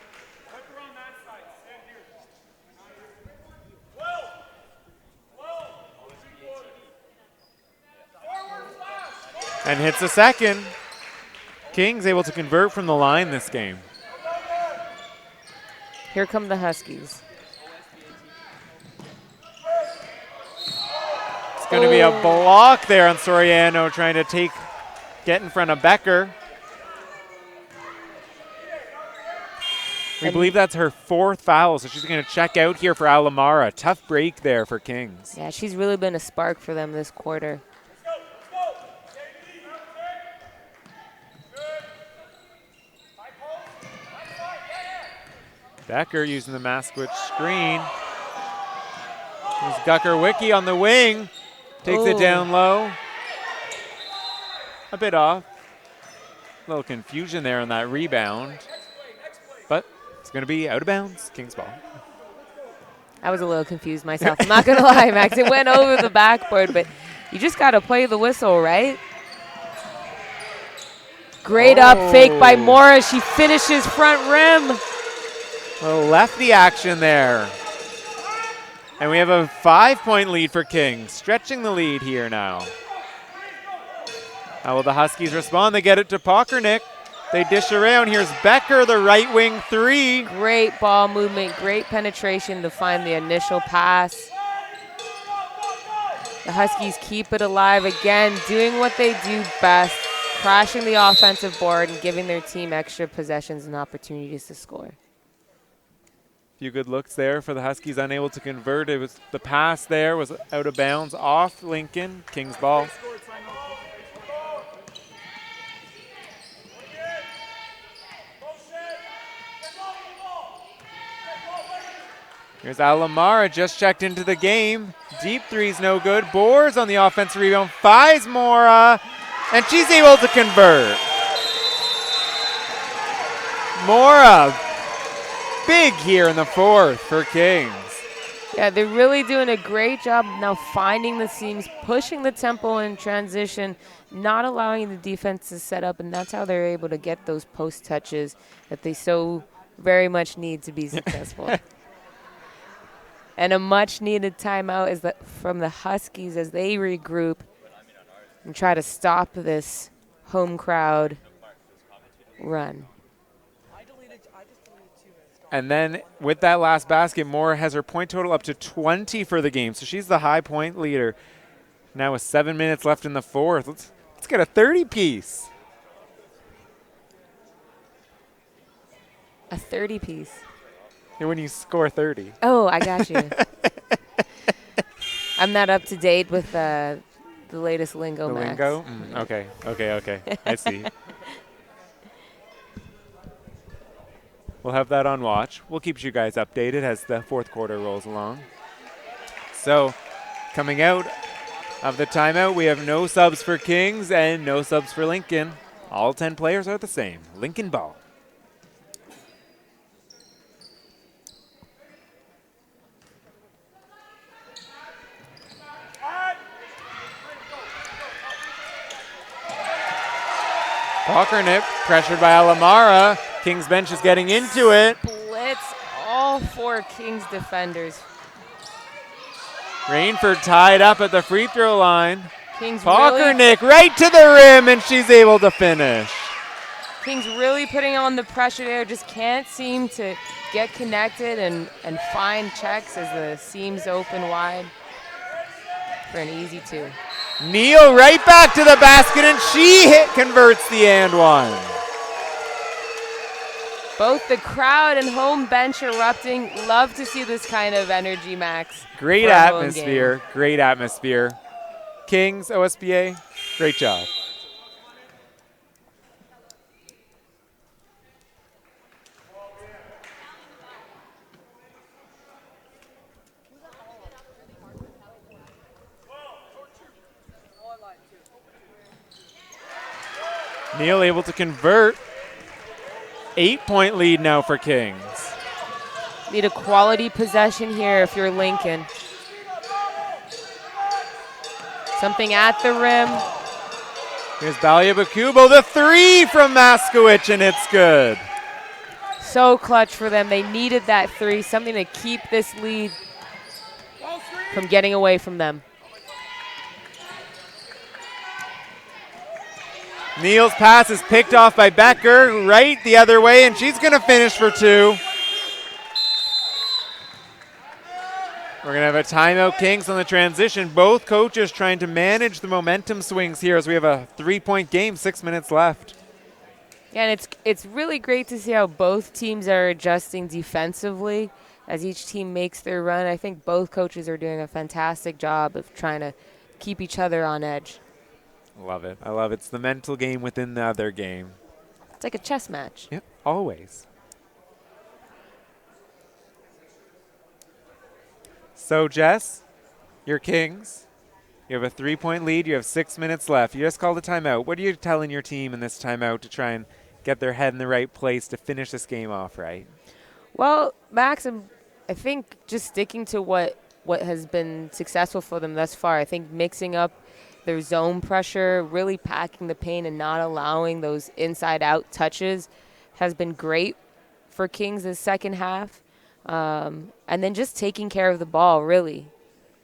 And hits a second. Kings able to convert from the line this game. Here come the Huskies. It's going to be a block there on Soriano trying to get in front of Becker. We believe that's her fourth foul, so she's going to check out here for Alamara. Tough break there for Kings. Yeah, she's really been a spark for them this quarter. Becker using the Maskowicz screen. There's Guckerwicki on the wing. Takes it down low. A bit off. A little confusion there on that rebound. But it's going to be out of bounds. Kings ball. I was a little confused myself. I'm not going to lie, Max. It went over the backboard, but you just got to play the whistle, right? Great up fake by Mora. She finishes front rim. Well, lefty action there. And we have a 5-point lead for Kings. Stretching the lead here now. How will the Huskies respond? They get it to Pockernick. They dish around. Here's Becker, the right wing three. Great ball movement, great penetration to find the initial pass. The Huskies keep it alive again, doing what they do best, crashing the offensive board and giving their team extra possessions and opportunities to score. Few good looks there for the Huskies, unable to convert. It was the pass there was out of bounds off Lincoln. Kings ball. Here's Alamara, just checked into the game. Deep three's no good. Boers on the offensive rebound, finds Mora, and she's able to convert. Mora big here in the fourth for Kings. Yeah, they're really doing a great job now finding the seams, pushing the tempo in transition, not allowing the defense to set up, and that's how they're able to get those post touches that they so very much need to be successful. And a much-needed timeout is from the Huskies as they regroup and try to stop this home crowd run. And then with that last basket, Moore has her point total up to 20 for the game. So she's the high point leader. Now with 7 minutes left in the fourth. Let's get a 30-piece. A 30-piece. When you score 30. Oh, I got you. I'm not up to date with the latest lingo, The Max. lingo? Okay. I see. We'll have that on watch. We'll keep you guys updated as the fourth quarter rolls along. So, coming out of the timeout, we have no subs for Kings and no subs for Lincoln. All 10 players are the same. Lincoln ball. Pockernick pressured by Alamara. Kings bench is getting into it. Blitz all four Kings defenders. Rainford tied up at the free throw line. Kings Pockernick right to the rim, and she's able to finish. Kings really putting on the pressure there. Just can't seem to get connected and find checks as the seams open wide for an easy two. Neal right back to the basket, and she converts the and one. Both The crowd and home bench erupting. Love to see this kind of energy, Max. great for a home atmosphere, game. great atmosphere. Kings, OSBA, great job. Neal able to convert. 8-point lead now for Kings. Need a quality possession here if you're Lincoln. Something at the rim. Here's Balia Bakubo, the three from Maskowicz, and it's good. So clutch for them. They needed that three, something to keep this lead from getting away from them. Neal's pass is picked off by Becker, right the other way, and she's going to finish for two. We're going to have a timeout, Kings, on the transition. Both coaches trying to manage the momentum swings here as we have a 3-point game, 6 minutes left. Yeah, and it's really great to see how both teams are adjusting defensively as each team makes their run. I think both coaches are doing a fantastic job of trying to keep each other on edge. Love it. I love it. It's the mental game within the other game. It's like a chess match. Yep, always. So, Jess, your Kings, you have a 3-point lead. You have 6 minutes left. You just called a timeout. What are you telling your team in this timeout to try and get their head in the right place to finish this game off right? Well, Max, I think just sticking to what has been successful for them thus far. I think mixing up their zone pressure, really packing the paint and not allowing those inside-out touches has been great for Kings this second half. And then just taking care of the ball, really.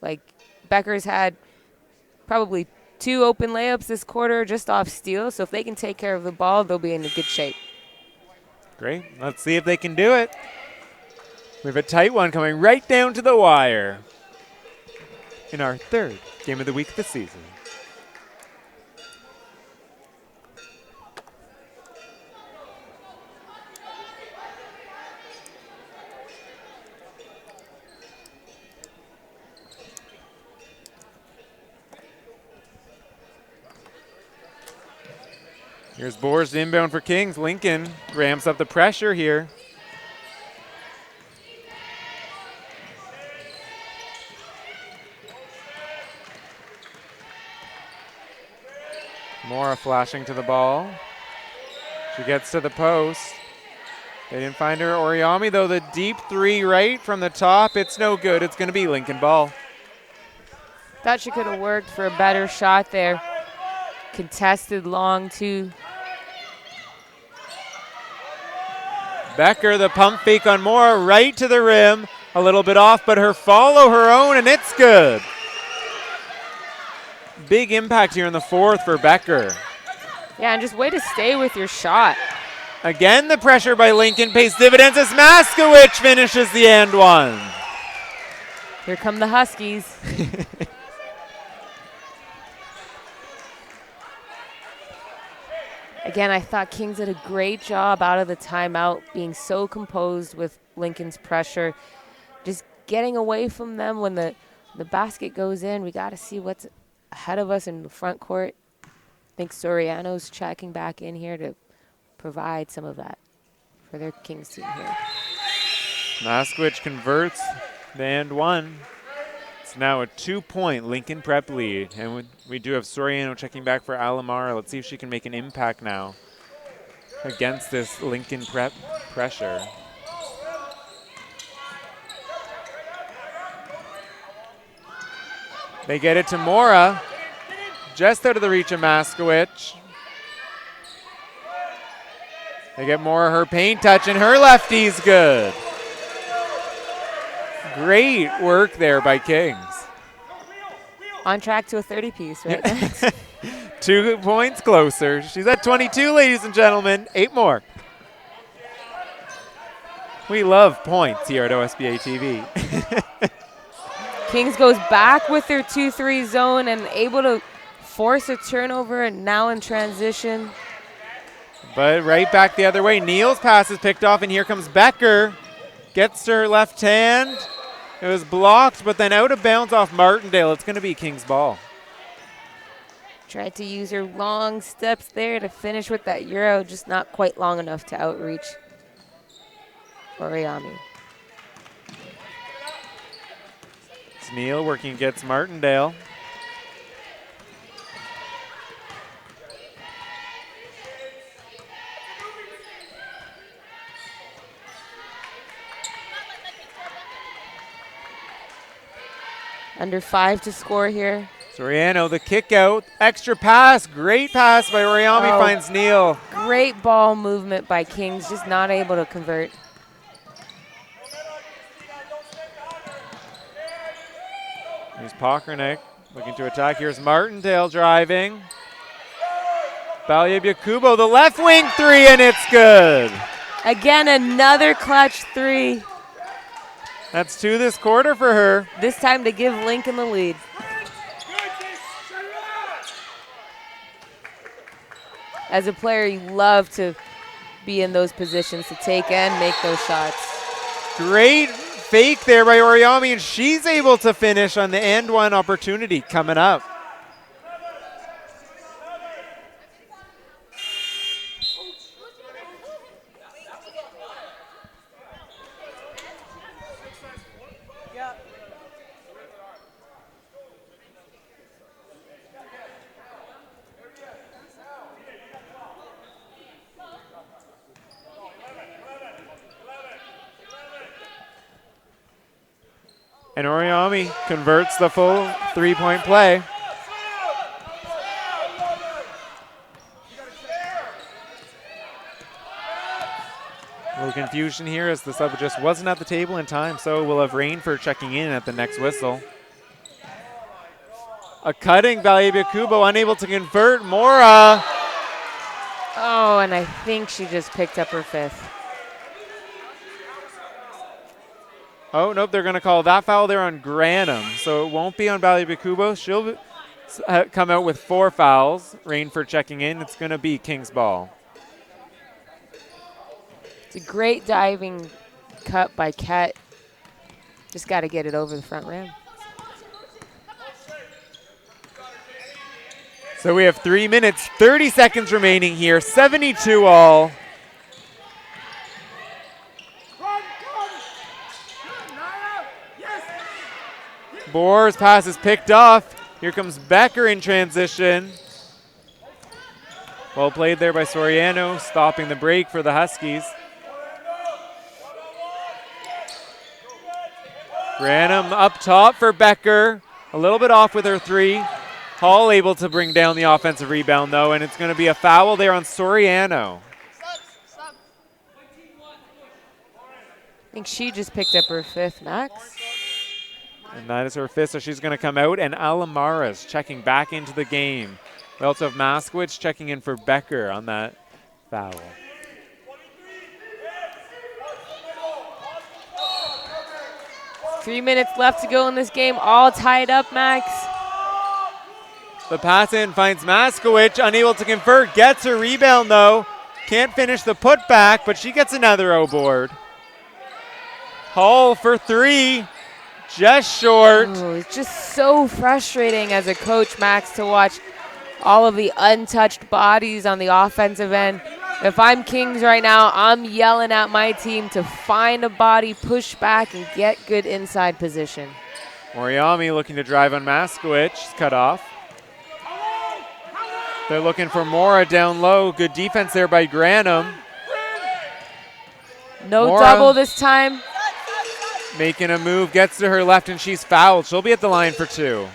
Like, Becker's had probably 2 open layups this quarter just off steal, so if they can take care of the ball, they'll be in a good shape. Great. Let's see if they can do it. We have a tight one coming right down to the wire in our third game of the week this season. Here's Boers inbound for Kings. Lincoln ramps up the pressure here. Mora flashing to the ball. She gets to the post. They didn't find her. Oriami, though, the deep three right from the top. It's no good. It's going to be Lincoln ball. Thought she could have worked for a better shot there. Contested long, too. Becker, the pump fake on Mora, right to the rim. A little bit off, but her follow her own, and it's good. Big impact here in the fourth for Becker. Yeah, and just way to stay with your shot. Again, the pressure by Lincoln pays dividends as Maskowicz finishes the and one. Here come the Huskies. Again, I thought Kings did a great job out of the timeout, being so composed with Lincoln's pressure. Just getting away from them when the basket goes in. We got to see what's ahead of us in the front court. I think Soriano's checking back in here to provide some of that for their Kings team here. Maskowicz converts the and one. It's now a 2-point Lincoln Prep lead. And we do have Soriano checking back for Alamara. Let's see if she can make an impact now against this Lincoln Prep pressure. They get it to Mora, just out of the reach of Maskowicz. They get Mora her paint touch, and her lefty's good. Great work there by Kings. On track to a 30-piece, right? 2 points closer. She's at 22, ladies and gentlemen. 8 more. We love points here at OSBA TV. Kings goes back with their 2-3 zone and able to force a turnover, and now in transition. But right back the other way. Neal's pass is picked off, and here comes Becker. Gets her left hand. It was blocked, but then out of bounds off Martindale. It's going to be Kings ball. Tried to use her long steps there to finish with that Euro, just not quite long enough to outreach Oriami. It's Neal working against Martindale. Under 5 to score here. Soriano, the kick out, extra pass, great pass by Oriami, finds Neal. Great ball movement by Kings, just not able to convert. Here's Pokranik looking to attack. Here's Martindale driving. Balyebiakubo, the left wing three, and it's good. Again, another clutch 3. That's 2 this quarter for her. This time to give Lincoln the lead. As a player, you love to be in those positions to take and make those shots. Great fake there by Oriami, and she's able to finish on the and one opportunity coming up. And Oriami converts the full 3-point play. A little confusion here as the sub just wasn't at the table in time, so we'll have Rainford checking in at the next whistle. A cutting Balyebiakubo, unable to convert. Mora. Oh, and I think she just picked up her 5th. Oh, nope, they're going to call that foul there on Granum. So it won't be on Balyebiakubo. She'll come out with 4 fouls. Rainford checking in. It's going to be Kings ball. It's a great diving cut by Ket. Just got to get it over the front rim. So we have 3 minutes, 30 seconds remaining here. 72 all. Bohr's pass is picked off. Here comes Becker in transition. Well played there by Soriano, stopping the break for the Huskies. Granum up top for Becker. A little bit off with her 3. Hall able to bring down the offensive rebound, though, and it's going to be a foul there on Soriano. I think she just picked up her 5th, Max. And that is her 5th, so she's going to come out. And Alamaras checking back into the game. We also have Moskowitz checking in for Becker on that foul. Three minutes left to go in this game, all tied up, Max. The pass in finds Moskowitz, unable to convert, gets her rebound though. Can't finish the putback, but she gets another O board. Hall for 3, just short. Oh, it's just so frustrating as a coach, Max, to watch all of the untouched bodies on the offensive end. If I'm Kings right now, I'm yelling at my team to find a body, push back, and get good inside position. Oriami looking to drive on Moskowitz, cut off. They're looking for Mora down low. Good defense there by Granum. No Mora double this time. Making a move, gets to her left, and she's fouled. She'll be at the line for 2.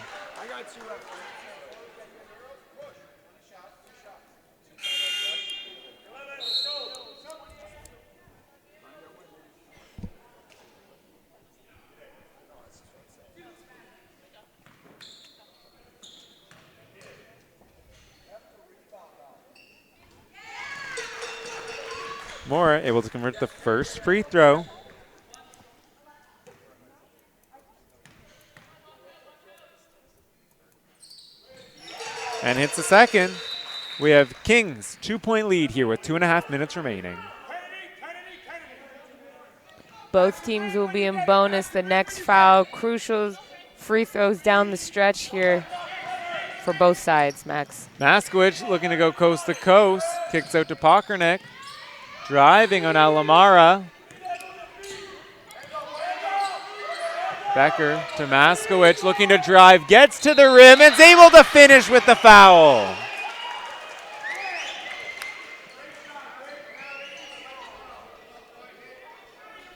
Mora able to convert the first free throw. And hits the second. We have Kings 2-point lead here with 2.5 minutes remaining. Both teams will be in bonus. The next foul, crucial free throws down the stretch here for both sides, Max. Moskowitz looking to go coast to coast. Kicks out to Pockernick. Driving on Alamara. Becker to Moskowitz, looking to drive, gets to the rim, and is able to finish with the foul.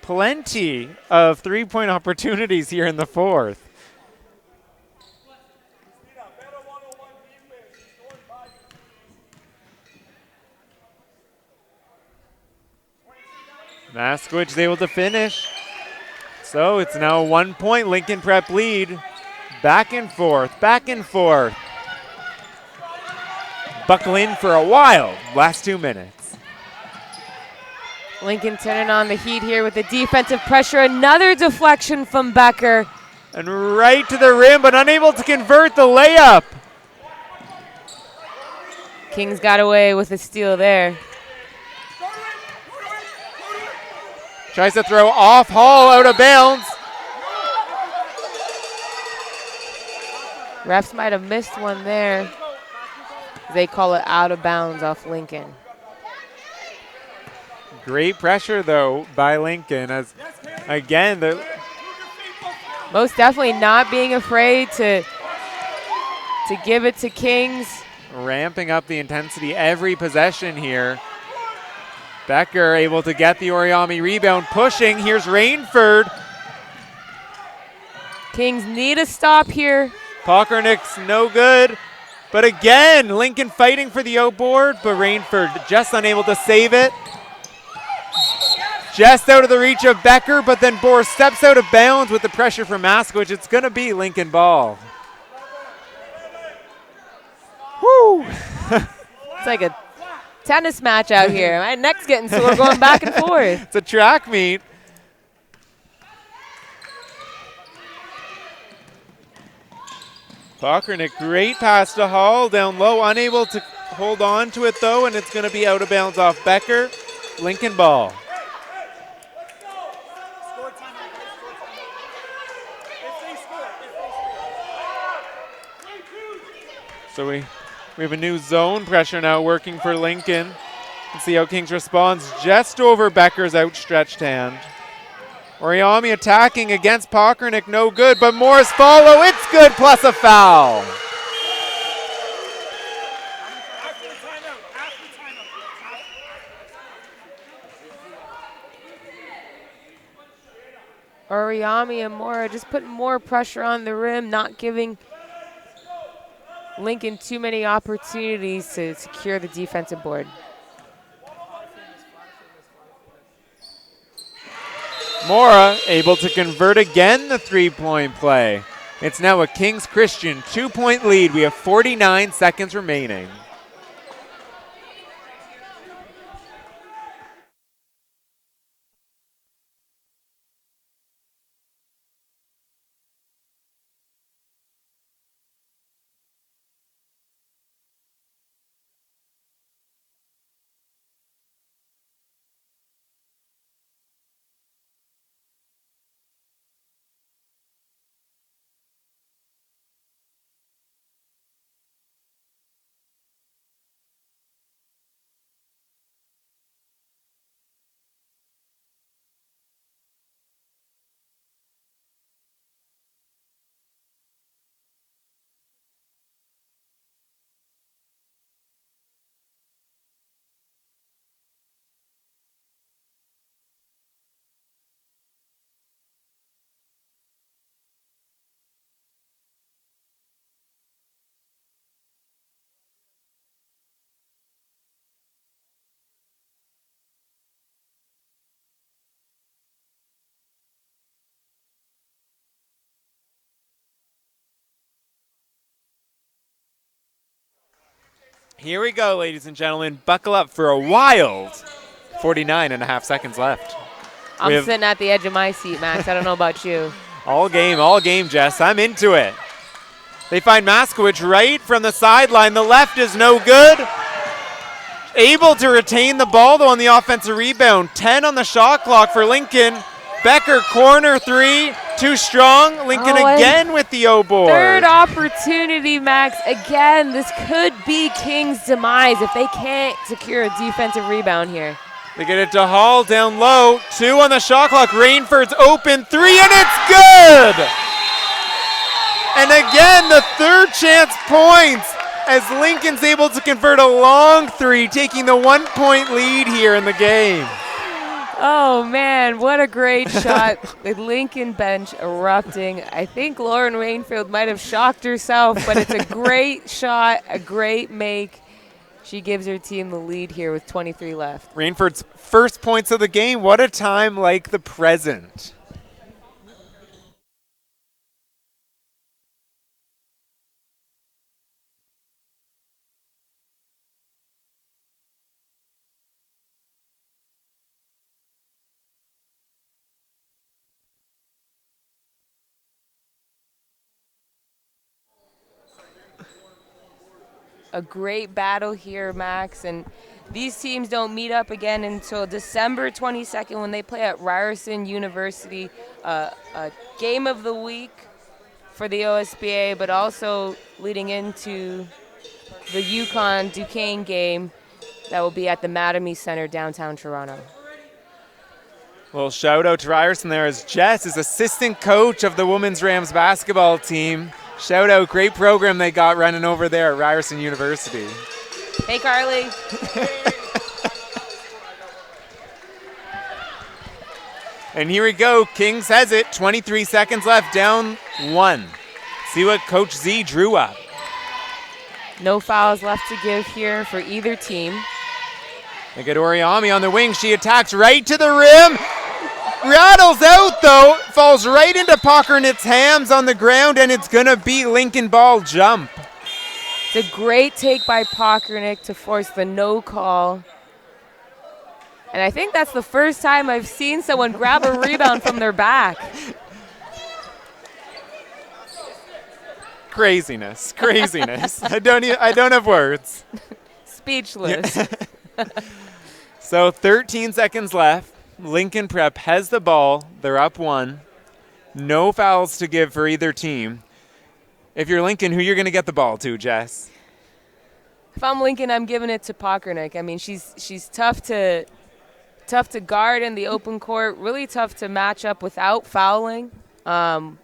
Plenty of 3-point opportunities here in the 4th. Moskowitz is able to finish. So it's now a 1-point Lincoln Prep lead. Back and forth, back and forth. Buckle in for a while, last 2 minutes. Lincoln turning on the heat here with the defensive pressure. Another deflection from Becker. And right to the rim, but unable to convert the layup. Kings got away with a steal there. Tries to throw off Hall, out of bounds. Refs might have missed one there. They call it out of bounds off Lincoln. Great pressure, though, by Lincoln. As again, Most definitely not being afraid to give it to Kings. Ramping up the intensity every possession here. Becker able to get the Oriami rebound, pushing. Here's Rainford. Kings need a stop here. Pockernick's no good. But again, Lincoln fighting for the outboard, but Rainford just unable to save it. Just out of the reach of Becker, but then Bohr steps out of bounds with the pressure from Moskowitz. It's going to be Lincoln ball. Woo! It's like a tennis match out here. My neck's getting sore going back and forth. It's a track meet. Pockernick, great pass to Hall, down low, unable to hold on to it though, and it's going to be out of bounds off Becker. Lincoln ball. So we have a new zone pressure now working for Lincoln. Let's see how Kings responds just over Becker's outstretched hand. Oriami attacking against Pockernick, no good, but Morris follow, it's good, plus a foul. Oriami and Mora just putting more pressure on the rim, not giving Lincoln too many opportunities to secure the defensive board. Mora able to convert again the three-point play. It's now a Kings Christian 2-point lead. We have 49 seconds remaining. Here we go, ladies and gentlemen. Buckle up for a wild 49 and a half seconds left. I'm sitting at the edge of my seat, Max. I don't know about you. All game, Jess. I'm into it. They find Maskowicz right from the sideline. The left is no good. Able to retain the ball, though, on the offensive rebound. 10 on the shot clock for Lincoln. Becker, corner three. Too strong. Lincoln again with the O board. Third opportunity, Max. Again, this could be King's demise if they can't secure a defensive rebound here. They get it to Hall down low. 2 on the shot clock. Rainford's open. 3, and it's good! And again, the third chance points as Lincoln's able to convert a long 3, taking the 1-point lead here in the game. Oh, man, what a great shot. The Lincoln bench erupting. I think Lauren Rainfield might have shocked herself, but it's a great shot, a great make. She gives her team the lead here with 23 left. Rainford's first points of the game. What a time like the present. A great battle here, Max, and these teams don't meet up again until December 22nd when they play at Ryerson University, a game of the week for the OSBA, but also leading into the Yukon Duquesne game that will be at the Mattamy Center downtown Toronto. Well, shout out to Ryerson there as Jess is assistant coach of the women's Rams basketball team. Shout out, great program they got running over there at Ryerson University. Hey, Carly. And here we go, Kings has it, 23 seconds left, down 1. See what Coach Z drew up. No fouls left to give here for either team. They get Oriami on the wing, she attacks right to the rim. Rattles out though, falls right into Pockernit's hands on the ground, and it's gonna be Lincoln ball jump. It's a great take by Pockernick to force the no call. And I think that's the first time I've seen someone grab a rebound from their back. Craziness. I don't have words. Speechless. So 13 seconds left. Lincoln Prep has the ball. They're up 1. No fouls to give for either team. If you're Lincoln, who you're going to get the ball to, Jess? If I'm Lincoln, I'm giving it to Pockernick. I mean, she's tough to guard in the open court, really tough to match up without fouling. Haven't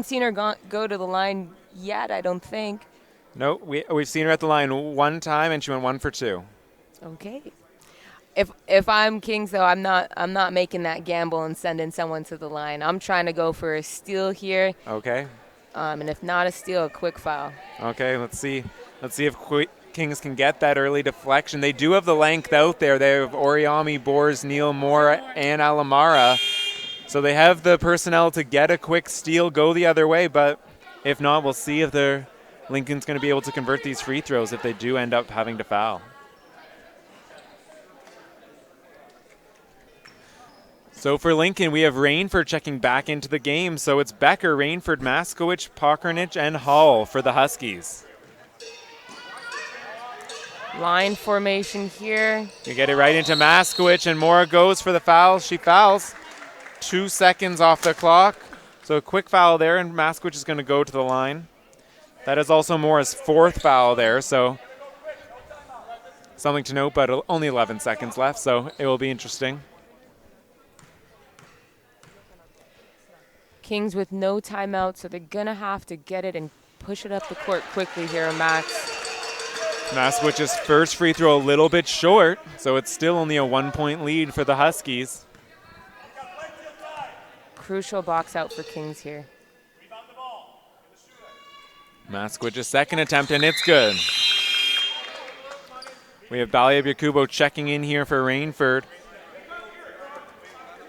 seen her go to the line yet, I don't think. No, we've seen her at the line one time, and she went 1 for 2. Okay. If I'm Kings though, I'm not making that gamble and sending someone to the line. I'm trying to go for a steal here. Okay. And if not a steal, a quick foul. Okay, let's see. Let's see if Kings can get that early deflection. They do have the length out there. They have Oriami, Bors, Neal, Mora, and Alamara. So they have the personnel to get a quick steal, go the other way. But if not, we'll see if Lincoln's going to be able to convert these free throws if they do end up having to foul. So for Lincoln, we have Rainford checking back into the game. So it's Becker, Rainford, Maskowicz, Pokernich, and Hall for the Huskies. Line formation here. You get it right into Maskowicz, and Mora goes for the foul. She fouls. 2 seconds off the clock. So a quick foul there, and Maskowicz is going to go to the line. That is also Mora's 4th foul there, so something to note, but only 11 seconds left, so it will be interesting. Kings with no timeout, so they're going to have to get it and push it up the court quickly here, Max. Maskowicz's first free throw a little bit short, so it's still only a 1-point lead for the Huskies. Crucial box out for Kings here. Maskowicz's second attempt, and it's good. We have Balya-Yakubo checking in here for Rainford.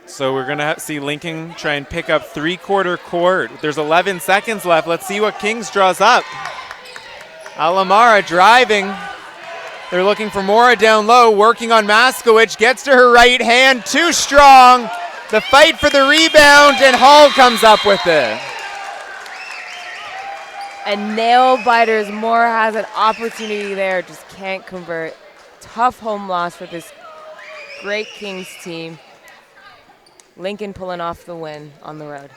So we're going to see Lincoln try and pick up three-quarter court. There's 11 seconds left. Let's see what Kings draws up. Alamara driving. They're looking for Mora down low, working on Maskowicz. Gets to her right hand, too strong. The fight for the rebound, and Hall comes up with it. And nail biters. Mora has an opportunity there, just can't convert. Tough home loss for this great Kings team. Lincoln pulling off the win on the road.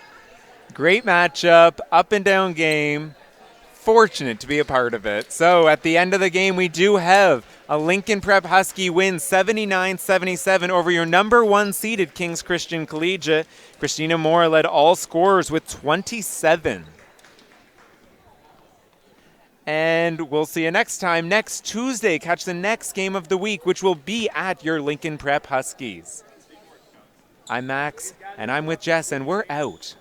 Great matchup, up and down game. Fortunate to be a part of it. So at the end of the game, we do have a Lincoln Prep Husky win 79-77 over your number 1 seeded Kings Christian Collegiate. Christina Mora led all scorers with 27. And we'll see you next time. Next Tuesday, catch the next game of the week, which will be at your Lincoln Prep Huskies. I'm Max, and I'm with Jess, and we're out.